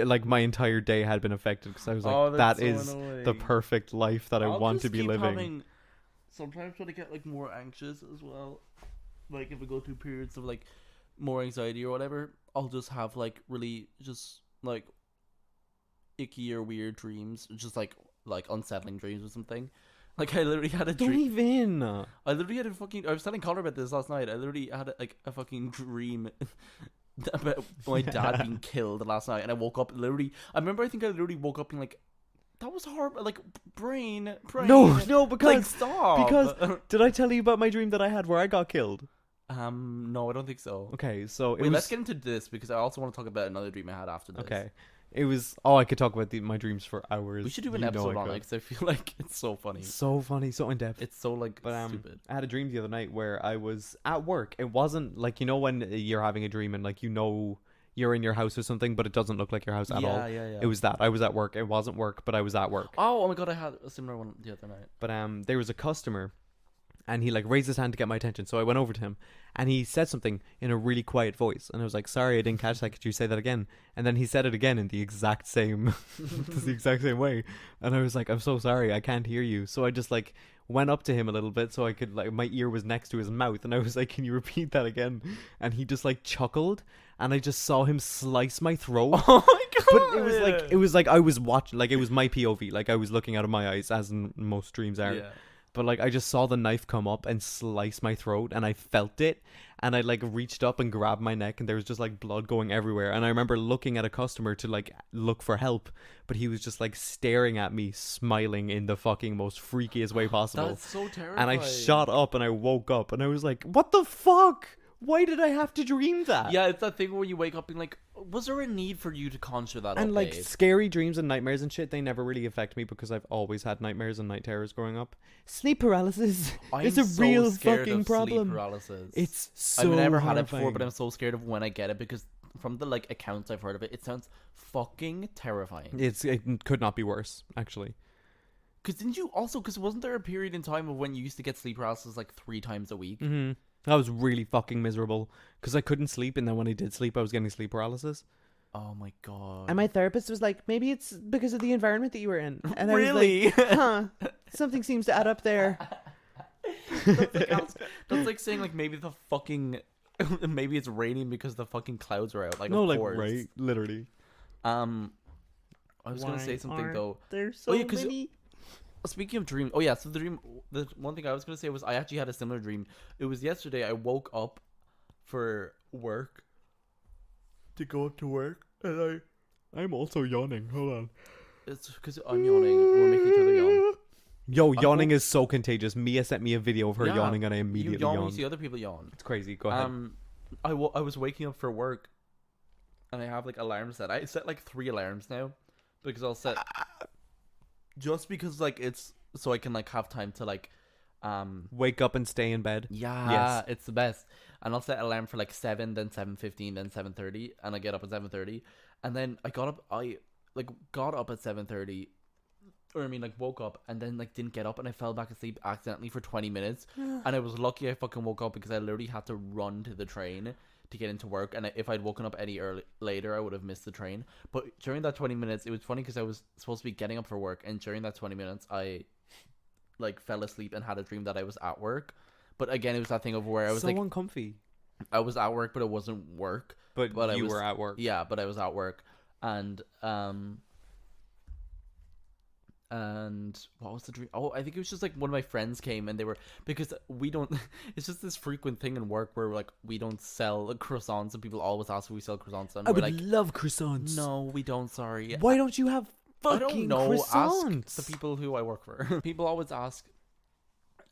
like my entire day had been affected because I was like, Oh, that that's so is annoying. the perfect life that I I'll want just to be keep living. Sometimes when I get like more anxious as well, like if I go through periods of like more anxiety or whatever, I'll just have like really just like icky or weird dreams, just like unsettling dreams or something. Like I literally had a Don't dream. even. I literally had a fucking. I was telling Connor about this last night. I literally had like a fucking dream about my dad being killed last night, and I woke up literally. I think I literally woke up being like, "That was horrible." Like brain. No, because like stop. because did I tell you about my dream that I had where I got killed? No, I don't think so. Okay, so Wait, let's get into this because I also want to talk about another dream I had after this. Okay. It was... Oh, I could talk about my dreams for hours. We should do an You know episode I on it could. because I feel like it's so funny. So funny, so in-depth. It's so like But stupid. I had a dream the other night where I was at work. It wasn't like, you know when you're having a dream and like you know you're in your house or something, but it doesn't look like your house at all. Yeah. It was that. I was at work. It wasn't work, but I was at work. Oh my god, I had a similar one the other night. But there was a customer, and he like raised his hand to get my attention. So I went over to him, and he said something in a really quiet voice, and I was like, "Sorry, I didn't catch that. Could you say that again?" And then he said it again in the exact same, the exact same way. And I was like, "I'm so sorry, I can't hear you." So I just like went up to him a little bit, so I could like my ear was next to his mouth, and I was like, "Can you repeat that again?" And he just like chuckled, and I just saw him slice my throat. Oh my god! But it was like I was watching, like it was my POV, like I was looking out of my eyes, as in most streams are. Yeah. But like I just saw the knife come up and slice my throat, and I felt it, and I like reached up and grabbed my neck, and there was just like blood going everywhere. And I remember looking at a customer to like look for help, but he was just like staring at me, smiling in the fucking most freakiest way possible. That's so terrifying. And I shot up and I woke up and I was like, "What the fuck? Why did I have to dream that?" Yeah, it's that thing where you wake up being like, was there a need for you to conjure that And up, like babe? scary dreams and nightmares and shit, they never really affect me because I've always had nightmares and night terrors growing up. Sleep paralysis is a so real scared fucking of problem. Sleep paralysis. It's so I've never had it horrifying. before, but I'm so scared of when I get it because from the like accounts I've heard of it, it sounds fucking terrifying. It could not be worse, actually. Because didn't you also? Because wasn't there a period in time of when you used to get sleep paralysis like 3 times a week? Mm-hmm. I was really fucking miserable because I couldn't sleep, and then when I did sleep, I was getting sleep paralysis. Oh my god! And my therapist was like, "Maybe it's because of the environment that you were in." And Really? I was like, "Huh? Something seems to add up there." That's like saying like maybe the fucking maybe it's raining because the fucking clouds are out. Like No, of like course. right, literally. I was gonna say something though. There's so yeah, 'cause many. Speaking of dreams, oh yeah, so the one thing I was gonna say was I actually had a similar dream. It was yesterday. I woke up for work to go up to work, and I'm also yawning. Hold on. it's because I'm yawning. We're making each other yawn. Yo, yawning is so contagious. Mia sent me a video of her Yeah, yawning, and I You immediately yawn when you yawned. see other people yawn. It's crazy. Go ahead. I was waking up for work, and I have like alarms set. I set like 3 alarms now, because I'll set just because like it's so I can like have time to like Wake up and stay in bed. yeah, Yes. it's the best. And I'll set an alarm for like 7, then 7:15, then 7:30, and I get up at 7:30, and then I got up at 7:30. Or I mean, like woke up and then like didn't get up, and I fell back asleep accidentally for 20 minutes. And I was lucky I fucking woke up because I literally had to run to the train to get into work. And if I'd woken up any later, I would have missed the train. But during that 20 minutes, it was funny because I was supposed to be getting up for work, and during that 20 minutes, I like fell asleep and had a dream that I was at work. But again, it was that thing of where I was so like, uncomfy. I was at work, but it wasn't work. But I you was, were at work. Yeah, but I was at work, and what was the dream? Oh, I think it was just like one of my friends came, and they were, because we don't it's just this frequent thing in work where like we don't sell croissants, and people always ask if we sell croissants, and I we're would like, love croissants. no, we don't, sorry. Why don't you have I fucking don't know. croissants? Ask the people who I work for. People always ask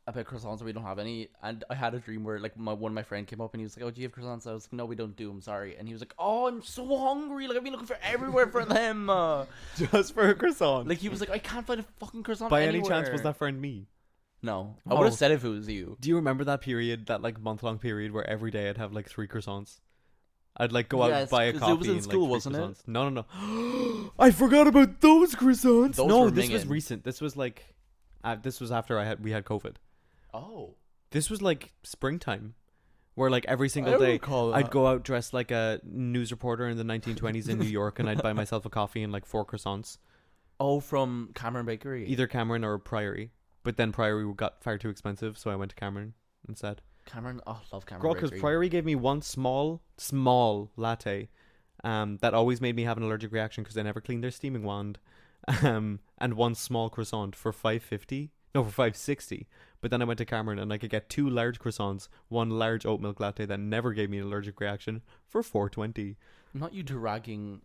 about croissants, and we don't have any. And I had a dream where like one of my friend came up, and he was like, "Oh, do you have croissants?" I was like, "No, we don't do them. Sorry." And he was like, "Oh, I'm so hungry. Like I've been looking for everywhere for them." Just for a croissant. Like he was like, "I can't find a fucking croissant By anywhere." any chance, was that friend me? No, I would have Oh. said if it was you. Do you remember that period, that like month-long period where every day I'd have like 3 croissants? I'd like go out Yes, and buy a 'cause coffee it was in and school, like 3 wasn't it? croissants. No. I forgot about those croissants. Those no, were this was minging. recent. This was like, this was after we had COVID. Oh, This was like springtime, where like every single I day recall I'd that. go out dressed like a news reporter in the 1920s in New York, and I'd buy myself a coffee and like 4 croissants, Oh, from Cameron Bakery. either Cameron or Priory. But then Priory got far too expensive, so I went to Cameron instead. Cameron. Oh, love Cameron Girl, because Bakery. Priory gave me one small latte, that always made me have an allergic reaction because they never cleaned their steaming wand, and one small croissant for $5.50. No, for $5.60. But then I went to Cameron and I could get 2 large croissants, 1 large oat milk latte that never gave me an allergic reaction for $4.20. Not you dragging.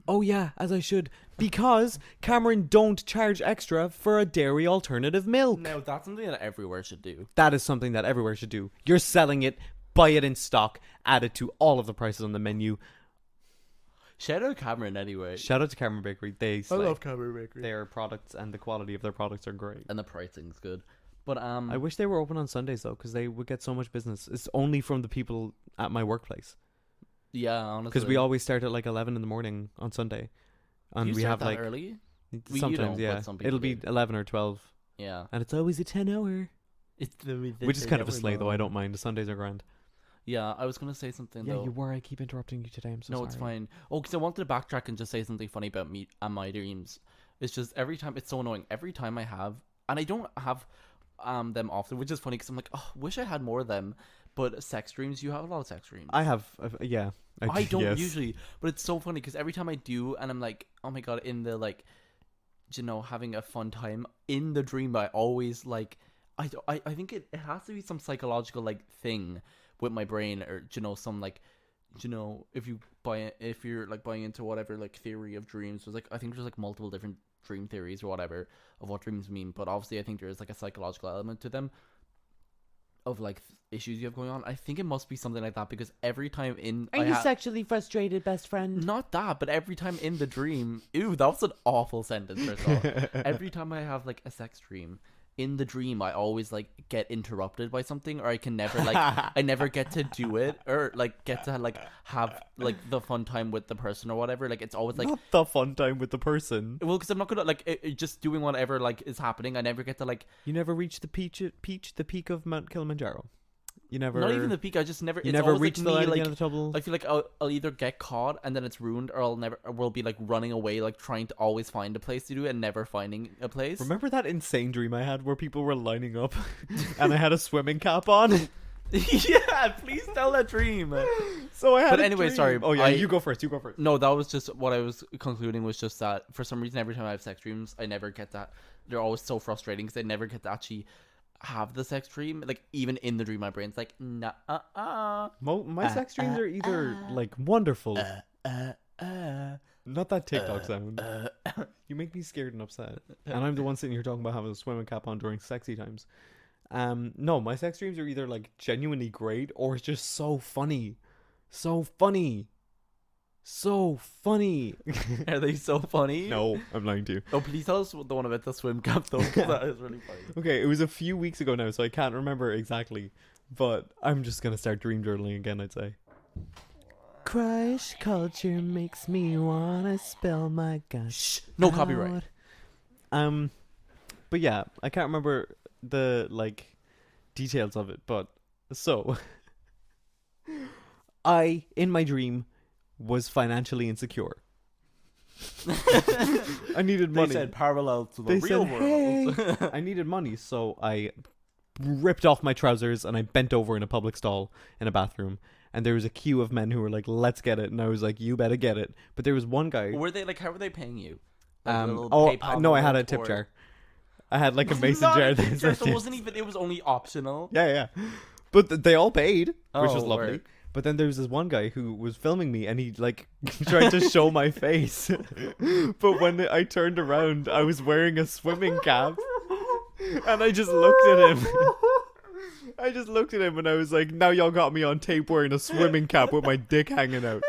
Oh yeah, as I should, because Cameron don't charge extra for a dairy alternative milk. No, that's something that everywhere should do. That is something that everywhere should do. You're selling it, buy it in stock, add it to all of the prices on the menu. Shout out Cameron anyway. Shout out to Cameron Bakery. They slay. Cameron Bakery. Their products and the quality of their products are great. And the pricing's good. But I wish they were open on Sundays though, because they would get so much business. It's only from the people at my workplace. Yeah, honestly. Because we always start at like 11 in the morning on Sunday, and you we start have that like early. Well, you sometimes don't, but yeah, some people it'll be do. 11 or 12, Yeah. and it's always a 10-hour, It's which is kind of a slay though. I don't mind. The Sundays are grand. Yeah, I was gonna say something Yeah, though. you were. I keep interrupting you today. I'm so No, sorry. it's fine. Oh, because I wanted to backtrack and just say something funny about me and my dreams. It's just every time, it's so annoying. Every time I have, and I don't have them often, which is funny because I'm like, oh, wish I had more of them. But sex dreams, you have a lot of sex dreams. I have, yeah. I don't yes. usually, but it's so funny because every time I do, and I'm like, oh my god, in the like, you know, having a fun time in the dream, I always like, I think it has to be some psychological like thing with my brain, or you know, some like, you know, if you're like buying into whatever like theory of dreams, there's like, I think there's like multiple different dream theories or whatever of what dreams mean, but obviously I think there is like a psychological element to them of like issues you have going on. I think it must be something like that because every time in Are you sexually frustrated, best friend? not that, but every time in the dream, ew, that was an awful sentence first of all. Every time I have like a sex dream, in the dream I always like get interrupted by something, or I can never like I never get to do it, or like get to like have like the fun time with the person or whatever. Like it's always like Not the fun time with the person. well, because I'm not gonna like just doing whatever like is happening. I never get to like You never reach the peak of Mount Kilimanjaro. You never. not even the peak. I just never. You It's never always, reach like, the me, light at like, the end of the tunnel. I feel like I'll either get caught and then it's ruined, or we'll be like running away, like trying to always find a place to do it and never finding a place. Remember that insane dream I had where people were lining up, and I had a swimming cap on. Yeah, please tell that dream. So I had. But a anyway, dream. sorry, Oh yeah, I- you go first. You go first. No, that was just what I was concluding, was just that for some reason every time I have sex dreams, I never get that. They're always so frustrating because I never get to actually have the sex dream. Like even in the dream, my brain's like, nah, My sex dreams are either like wonderful. Not that TikTok sound. You make me scared and upset. And I'm the one sitting here talking about having a swimming cap on during sexy times. No, my sex dreams are either like genuinely great or it's just so funny. So funny. So funny. Are they so funny? No, I'm lying to you. Oh, please tell us the one about the swim cap though, because that is really funny. Okay, it was a few weeks ago now, so I can't remember exactly. But I'm just gonna start dream journaling again, I'd say. Crush culture makes me wanna spill my guts. Shh, no copyright. But yeah, I can't remember the like details of it, but so I in my dream was financially insecure. I needed money. They said parallel to the They real said, world. "Hey." I needed money, so I ripped off my trousers and I bent over in a public stall in a bathroom, and there was a queue of men who were like, "Let's get it," and I was like, "You better get it." But there was one guy. Were they like? How were they paying you? Like a little Oh PayPal no, I had a moment, tip or- jar. I had like a mason Not jar. a that tip jar, so said it wasn't even. It was only optional. yeah. But they all paid, which was Oh, lovely. word. But then there was this one guy who was filming me, and he like tried to show my face. But when I turned around, I was wearing a swimming cap, and I just looked at him. I just looked at him, and I was like, "Now y'all got me on tape wearing a swimming cap with my dick hanging out."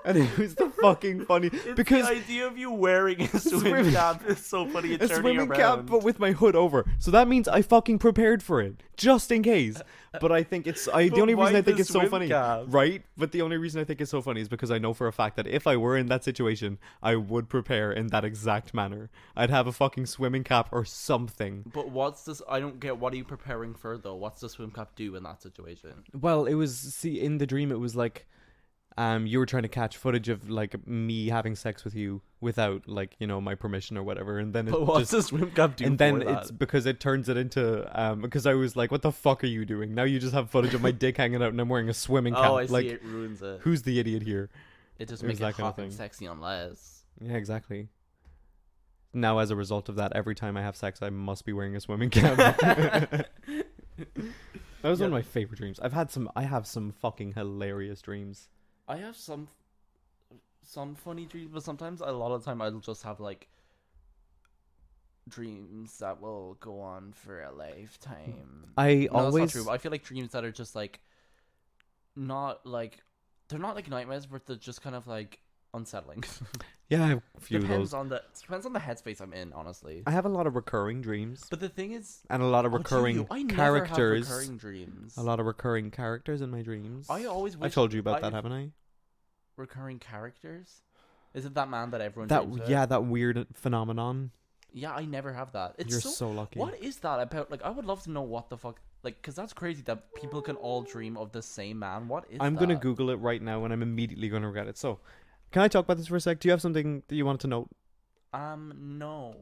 And it was the fucking funny because the idea of you wearing a swim cap is so funny. And a turning swimming around. cap, but with my hood over. So that means I fucking prepared for it, just in case. But I think it's the But only reason why I think the it's so swim funny, cap? right? But the only reason I think it's so funny is because I know for a fact that if I were in that situation, I would prepare in that exact manner. I'd have a fucking swimming cap or something. But what's this? I don't get. What are you preparing for though? What's the swim cap do in that situation? Well, it was in the dream. It was like, you were trying to catch footage of like me having sex with you without like my permission or whatever, and then it But what's the swim cap do? and then for it's that? because it turns it into because I was like, what the fuck are you doing? Now you just have footage of my dick hanging out and I'm wearing a swimming cap. Oh, I see. Like, It ruins it. who's the idiot here? It just there's makes it that kind of hot and thing. sexy unless. Yeah, exactly. Now as a result of that, every time I have sex I must be wearing a swimming cap. That was one of my favorite dreams. I have some fucking hilarious dreams. I have some funny dreams, but sometimes a lot of the time I'll just have like dreams that will go on for a lifetime. I No, always that's not true. I feel like dreams that are just like not like they're not like nightmares, but they're just kind of like unsettling. yeah, I have a few of depends those. on the headspace I'm in, honestly. I have a lot of recurring dreams But the thing is, and a lot of oh, do recurring you? I never characters. have recurring dreams. A lot of recurring characters in my dreams. I always I wish told you about that, I've- haven't I? recurring characters? Is it that man that everyone That dreams about? yeah, that weird phenomenon. Yeah, I never have that. It's You're so, so lucky. What is that about? Like, I would love to know what the fuck. Like, because that's crazy that people can all dream of the same man. What is I'm that? gonna Google it right now, and I'm immediately gonna regret it. So, can I talk about this for a sec? Do you have something that you wanted to know? No.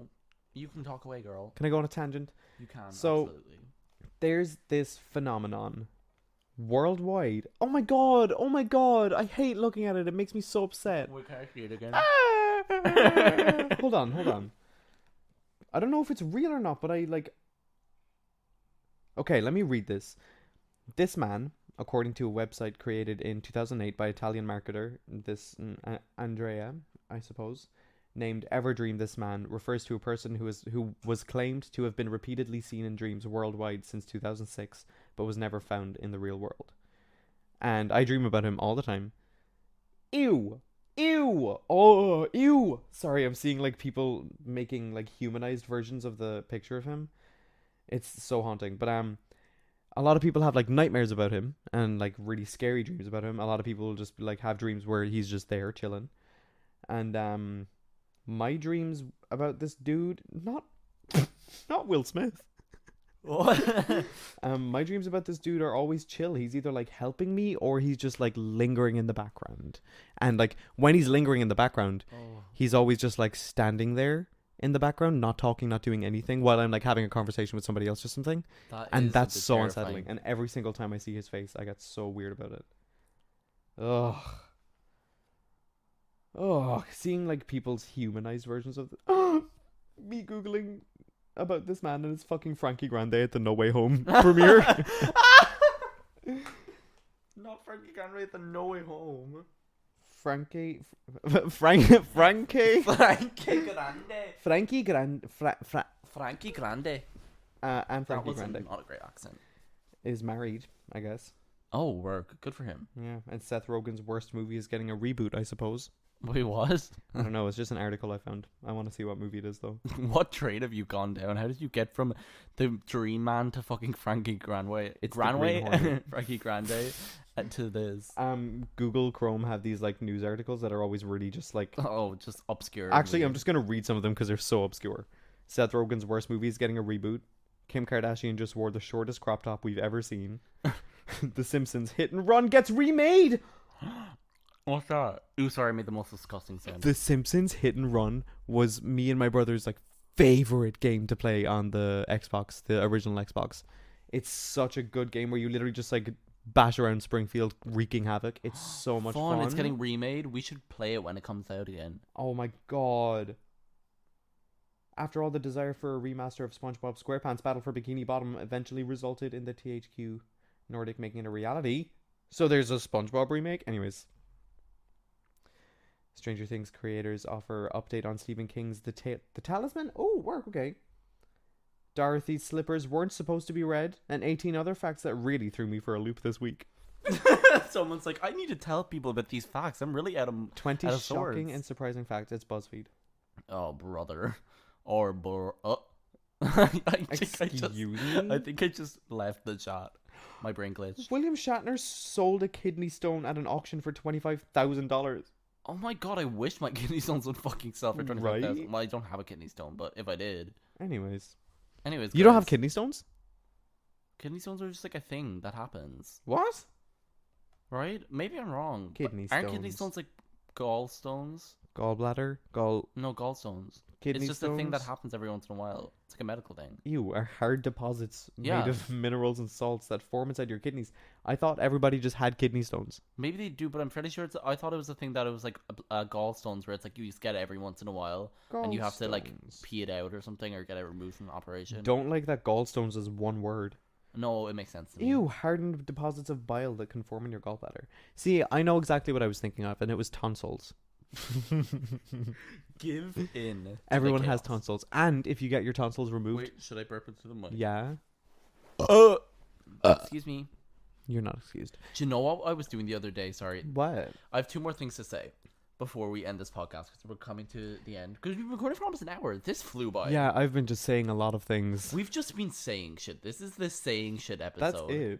You can talk away, girl. Can I go on a tangent? You can. So- Absolutely. There's this phenomenon worldwide. Oh my god! Oh my god! I hate looking at it. It makes me so upset. Wait, can I see it again? Hold on. I don't know if it's real or not, but I like. Okay, let me read this. This man, according to a website created in 2008 by Italian marketer, Andrea, I suppose, named Everdream, this man refers to a person who was claimed to have been repeatedly seen in dreams worldwide since 2006, but was never found in the real world. And I dream about him all the time. Ew! Oh, ew! Sorry, I'm seeing like people making like humanized versions of the picture of him. It's so haunting. But a lot of people have like nightmares about him and like really scary dreams about him. A lot of people just like have dreams where he's just there chilling. And my dreams about this dude, not Will Smith. What? My dreams about this dude are always chill. He's either like helping me or he's just like lingering in the background. And like when he's lingering in the background, he's always just like standing there in the background, not talking, not doing anything, while I'm like having a conversation with somebody else or something. And that's so unsettling. And every single time I see his face, I get so weird about it. Seeing like people's humanized versions of me googling about this man and it's fucking Frankie Grande at the No Way Home premiere. Not Frankie Grande at the No Way Home. Frankie Frankie Grande. Frankie Grande Frankie Grande. and That Frankie was Grande not a great accent. is married, I guess. Oh, work. Good for him. Yeah, and Seth Rogen's worst movie is getting a reboot, I suppose. Wait, what? I don't know, it's just an article I found. I want to see what movie it is though. What train have you gone down? How did you get from the Dream Man to fucking Frankie Grande? It's the Green Hornet. Frankie Grande to this. Google Chrome have these like news articles that are always really just like Oh, just obscure. Actually, I'm just going to read some of them because they're so obscure. Seth Rogen's worst movie is getting a reboot. Kim Kardashian just wore the shortest crop top we've ever seen. The Simpsons Hit and Run gets remade! What's that? Ooh, sorry, I made the most disgusting sound. The Simpsons Hit and Run was me and my brother's like favorite game to play on the Xbox, the original Xbox. It's such a good game where you literally just like bash around Springfield wreaking havoc. It's so much fun. It's getting remade. We should play it when it comes out again. Oh my god. After all, the desire for a remaster of SpongeBob SquarePants Battle for Bikini Bottom eventually resulted in the THQ Nordic making it a reality. So there's a SpongeBob remake? Anyways. Stranger Things creators offer update on Stephen King's The Talisman? Oh, work, okay. Dorothy's slippers weren't supposed to be red, and 18 other facts that really threw me for a loop this week. Someone's like, I need to tell people about these facts. I'm really out of 20 out of shocking swords. and surprising facts. It's BuzzFeed. Oh, brother. Or I Excuse me? think I just left the chat. My brain glitched. William Shatner sold a kidney stone at an auction for $25,000. Oh my god, I wish my kidney stones would fucking sell for $25,000. Right? Well, I don't have a kidney stone, but if I did. Anyways, You don't have kidney stones? Kidney stones are just like a thing that happens. What? Right? Maybe I'm wrong. Kidney Aren't kidney stones like gallstones? Gallbladder? No, gallstones. Kidney It's just stones? a thing that happens every once in a while. It's like a medical thing. Ew, are hard deposits Yeah. made of minerals and salts that form inside your kidneys. I thought everybody just had kidney stones. Maybe they do, but I'm pretty sure I thought it was a thing that it was like gallstones, where it's like you just get it every once in a while, and you have to like Gallstones. pee it out or something, or get it removed from the operation. Don't like that gallstones is one word. No, it makes sense to me. Ew, hardened deposits of bile that can form in your gallbladder. See, I know exactly what I was thinking of, and it was tonsils. Give in. to Everyone the has chaos. tonsils, and if you get your tonsils removed, Wait, should I burp into the mic? yeah, Excuse me. you're not excused. Do you know what I was doing the other day? Sorry. What? I have two more things to say before we end this podcast, because we're coming to the end. Because we've been recording for almost an hour. This flew by. Yeah, I've been just saying a lot of things. We've just been saying shit. This is the saying shit That's episode. it.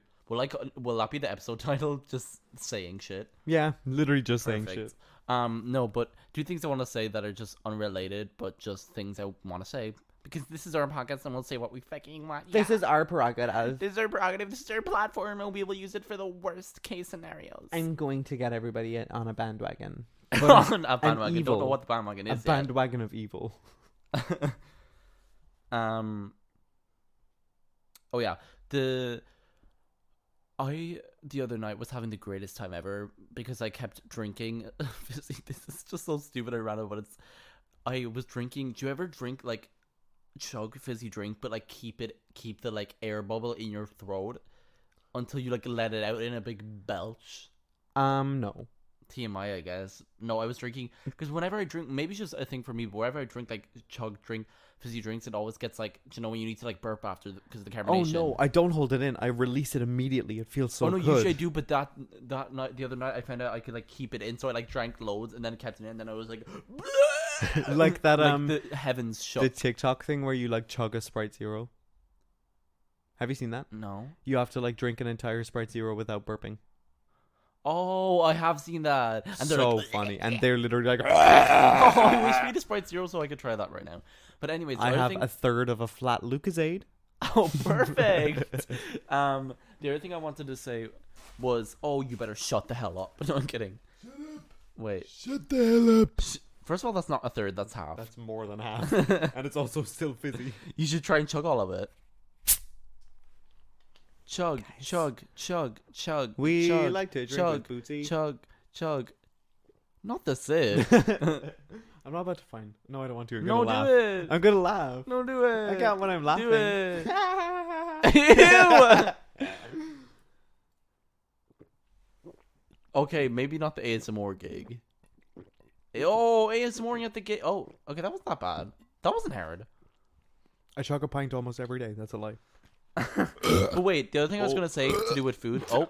Will that be the episode title? Just saying shit. Yeah, literally just saying Perfect. shit. No, but do things I want to say that are just unrelated, but just things I want to say. Because this is our podcast and we'll say what we fucking want. This is our prerogative. This is our prerogative. This is our platform and we will use it for the worst case scenarios. I'm going to get everybody on a bandwagon. On a bandwagon. evil. Don't know what the bandwagon is A bandwagon of evil. yet. Oh yeah. The other night was having the greatest time ever because I kept drinking. This is just so stupid and random, but I was drinking. Do you ever drink like chug fizzy drink, but like keep the like air bubble in your throat until you like let it out in a big belch? No. TMI, I guess. No, I was drinking because whenever I drink, maybe it's just a thing for me, but whenever I drink like fizzy drinks, it always gets like, do you know when you need to like burp after because of the carbonation? Oh no, I don't hold it in. I release it immediately. It feels so good. Usually I do, but that night, the other night, I found out I could like keep it in, so I like drank loads and then kept it in, and then I was like, like that like the heavens the shook. TikTok thing where you like chug a Sprite Zero. Have you seen that? No. You have to like drink an entire Sprite Zero without burping. Oh, I have seen that. And they're so like, funny, and they're literally like. oh, I wish we had a Sprite Zero so I could try that right now. But anyways, I have a third of a flat Lucozade. Oh, perfect. The other thing I wanted to say was, oh, you better shut the hell up. No, I'm kidding. Wait. Shut the hell up. First of all, that's not a third, that's half. That's more than half, and it's also still fizzy. You should try and chug all of it. Chug, guys. chug. We chug, like to drink chug, with booty. Chug. Not the Sid. I'm not about to find. No, I don't want to. I'm No, gonna laugh. do it. I'm gonna laugh. No, do it. I can't when I'm laughing. Do it. Ew. Okay, maybe not the ASMR gig. Oh, ASMR at the gig. Oh, okay, that was not bad. That wasn't hard. I chug a pint almost every day. That's a lie. But wait, the other thing I was gonna say to do with food. Oh,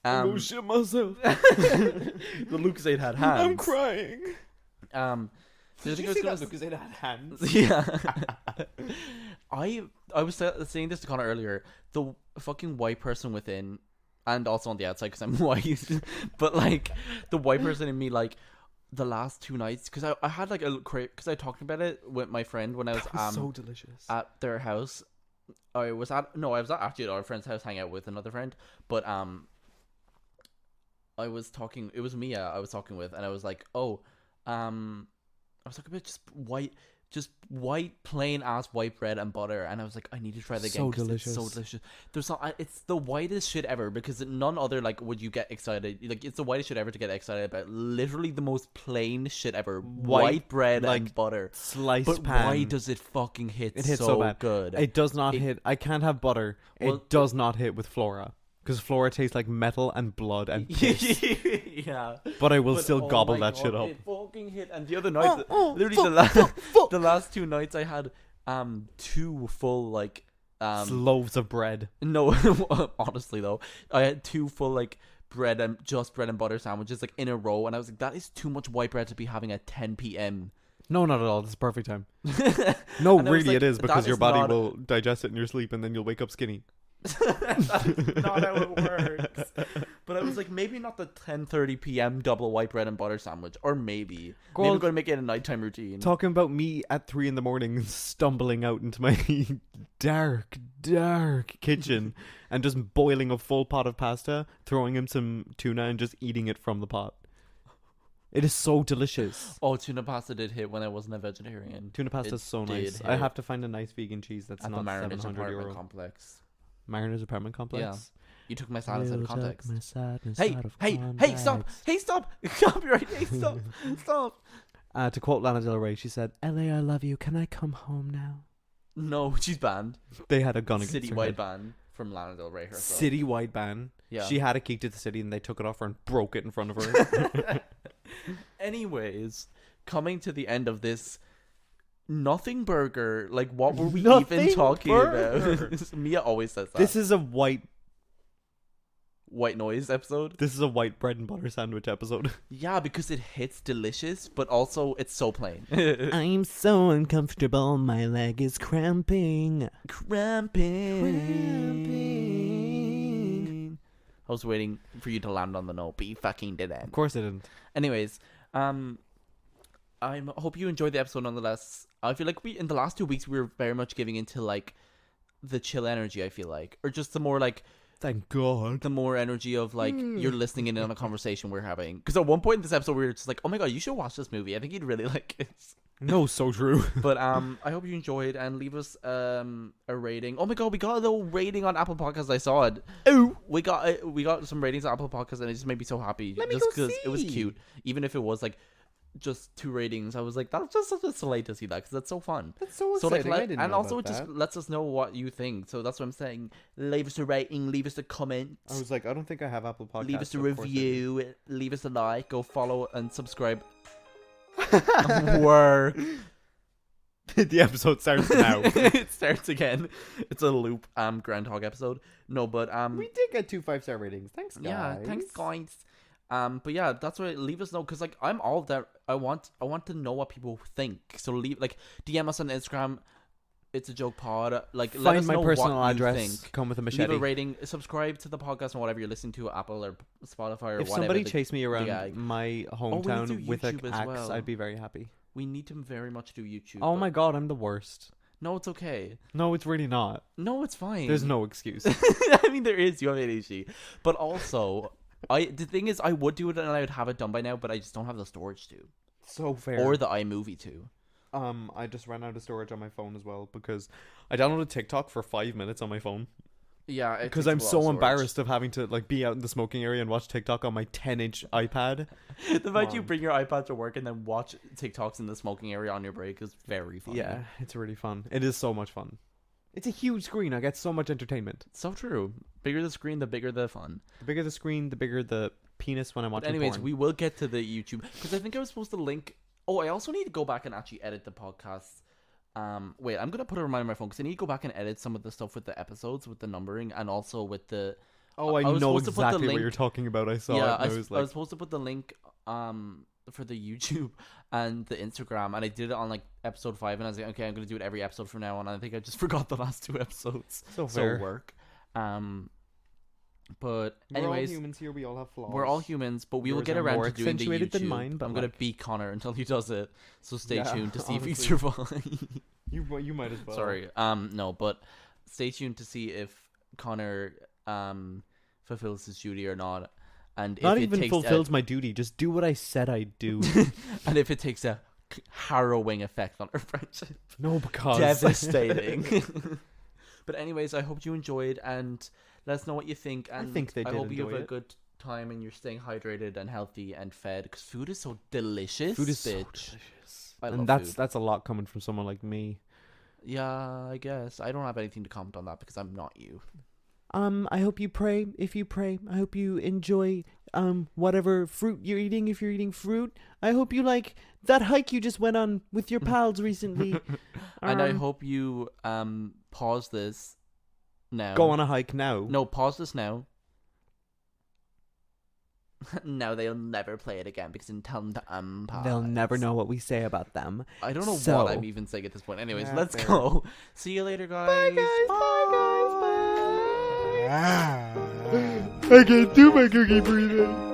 oh shit myself. The Lucozade had hands. I'm crying. The other thing I was gonna because it had hands. Yeah. I was saying this to Connor earlier. The fucking white person within, and also on the outside because I'm white, but like the white person in me, like the last 2 nights, because I had like a crave, because I talked about it with my friend when I was, so delicious at their house. I was actually at our friend's house hanging out with another friend, but I was talking. It was Mia I was talking with, and I was like, oh, I was talking about just white plain ass white bread and butter, and I was like, I need to try that again. So 'cause delicious. It's so delicious. There's not. It's the whitest shit ever because none other like would you get excited. Like it's the whitest shit ever to get excited about. Literally the most plain shit ever. White bread like, and butter. sliced But pan. why does it fucking hit? It hits so so bad. good. It does not hit. I can't have butter. Well, it does not hit with Flora. Because Flora tastes like metal and blood and piss. Yeah. But I will But, still oh gobble my that God, shit up. It fucking hit. And the other night, the last 2 nights, I had 2 full like Loaves of bread. No, honestly though, I had 2 full like bread and butter sandwiches like in a row, and I was like, that is too much white bread to be having at 10 p.m. No, not at all. This is perfect time. No, And I was really like, it is, because that your is body not- will digest it in your sleep and then you'll wake up skinny. That's not how it works. But I was like, maybe not the 10:30 p.m. double white bread and butter sandwich, or maybe Girl, I'm gonna make it a nighttime routine. Talking about me at 3 a.m, stumbling out into my dark kitchen and just boiling a full pot of pasta, throwing in some tuna and just eating it from the pot. It is so delicious. Oh, tuna pasta did hit when I wasn't a vegetarian. Tuna pasta It is so did nice. hit. I have to find a nice vegan cheese that's At the not Mariners €700. apartment complex. Mariners apartment complex. Yeah. You took my sadness out of context. My sadness Hey, out of hey, stop! context. Hey, stop! Copyright! Hey, stop! Stop! To quote Lana Del Rey, she said, "LA, I love you. Can I come home now?" No, she's banned. They had a gun against her Citywide head. ban from Lana Del Rey herself. Citywide ban. Yeah. She had a key to the city and they took it off her and broke it in front of her. Anyways, coming to the end of this nothing burger, like what were we Nothing even talking burger. about? Mia always says that. This is a white noise episode. This is a white bread and butter sandwich episode. Yeah, because it hits delicious, but also it's so plain. I'm so uncomfortable. My leg is cramping. Cramping. I was waiting for you to land on the note, but you fucking didn't. Of course I didn't. Anyways, I hope you enjoyed the episode nonetheless. I feel like in the last 2 weeks we were very much giving into like the chill energy. I feel like, or just the more like, thank God, the more energy of like you're listening in on a conversation we're having. Because at one point in this episode we were just like, oh my God, you should watch this movie. I think you'd really like it. No, so true. But I hope you enjoyed, and leave us a rating. Oh my God, we got a little rating on Apple Podcasts. I saw it. Oh, we got some ratings on Apple Podcasts, and it just made me so happy. Let me just go because it was see. cute, even if it was like just 2 ratings. I was like, that's just such a delight to see that, because that's so fun. That's so So like, exciting. I didn't and know also about it just that. lets us know what you think. So that's what I'm saying. Leave us a rating. Leave us a comment. I was like, I don't think I have Apple Podcasts. Leave us a of course I do. review. Leave us a like. Go follow and subscribe. Work. The episode starts now. It starts again. It's a loop groundhog episode. No, but We did get 2 5-star ratings. Thanks, guys. yeah, thanks guys. But yeah, that's what. Leave us know, because like I'm all that. I want to know what people think. So leave, like, DM us on Instagram. It's a joke pod. Like, let Find us my know personal what address. you think. Come with a Leave machete. a rating. Subscribe to the podcast on whatever you're listening to, Apple or Spotify or If whatever. somebody chased me around guy. my do hometown with an YouTube as axe, well. I'd be very happy. We need to very much do YouTube. Oh but- my God, I'm the worst. No, it's okay. No, it's really not. No, it's fine. There's no excuse. I mean, there is. You have ADHD, but also, the thing is, I would do it and I would have it done by now, but I just don't have the storage to, So fair. or the iMovie to. I just ran out of storage on my phone as well because I downloaded TikTok for 5 minutes on my phone Yeah, because I'm so embarrassed of having to like be out in the smoking area and watch TikTok on my 10-inch iPad. The fact you on. bring your iPad to work and then watch TikToks in the smoking area on your break is very funny. Yeah, it's really fun. It is so much fun. It's a huge screen. I get so much entertainment. So true. Bigger the screen, the bigger the fun. The bigger the screen, the bigger the penis when I'm But watching anyways, porn. we will get to the YouTube, because I think I was supposed to link. Oh, I also need to go back and actually edit the podcast. Wait, I'm gonna put a reminder on my phone because I need to go back and edit some of the stuff with the episodes, with the numbering, and also with the. Oh, I was know supposed to put the exactly what link- you're talking about. I saw Yeah, it. And I was I like, was supposed to put the link for the YouTube and the Instagram, and I did it on like episode 5, and I was like, okay, I'm gonna do it every episode from now on. And I think I just forgot the last 2 episodes. so fair. work. But We're all anyways, humans here. We all have flaws. we're all humans, but we will Yours get are around more to doing the accentuated YouTube. than mine, but I'm gonna like- beat Connor until he does it. So stay Yeah, tuned to see if he honestly. survives. You might as well. Sorry. No, but stay tuned to see if Connor fulfills his duty or not, and Not if even it takes fulfills my duty. Just do what I said I'd do. and if it takes a harrowing effect on our friendship. No, because Devastating. But anyways, I hope you enjoyed, and let us know what you think. And think they I did hope you have enjoy a it. good time and you're staying hydrated and healthy and fed, because food is so delicious. Food is so bitch. delicious. I love And that's food. that's a lot coming from someone like me. Yeah, I guess I don't have anything to comment on that because I'm not you. I hope you pray. If you pray, I hope you enjoy whatever fruit you're eating. If you're eating fruit, I hope you like that hike you just went on with your pals recently. And I hope you pause this now. go on a hike now. No, pause this now. No, they'll never play it again because in tell them to pause. They'll never know what we say about them. I don't know So- what I'm even saying at this point. Anyways, Yeah, let's fair. go. See you later, guys. Bye guys. Bye guys. Bye. I can't do my cookie breathing.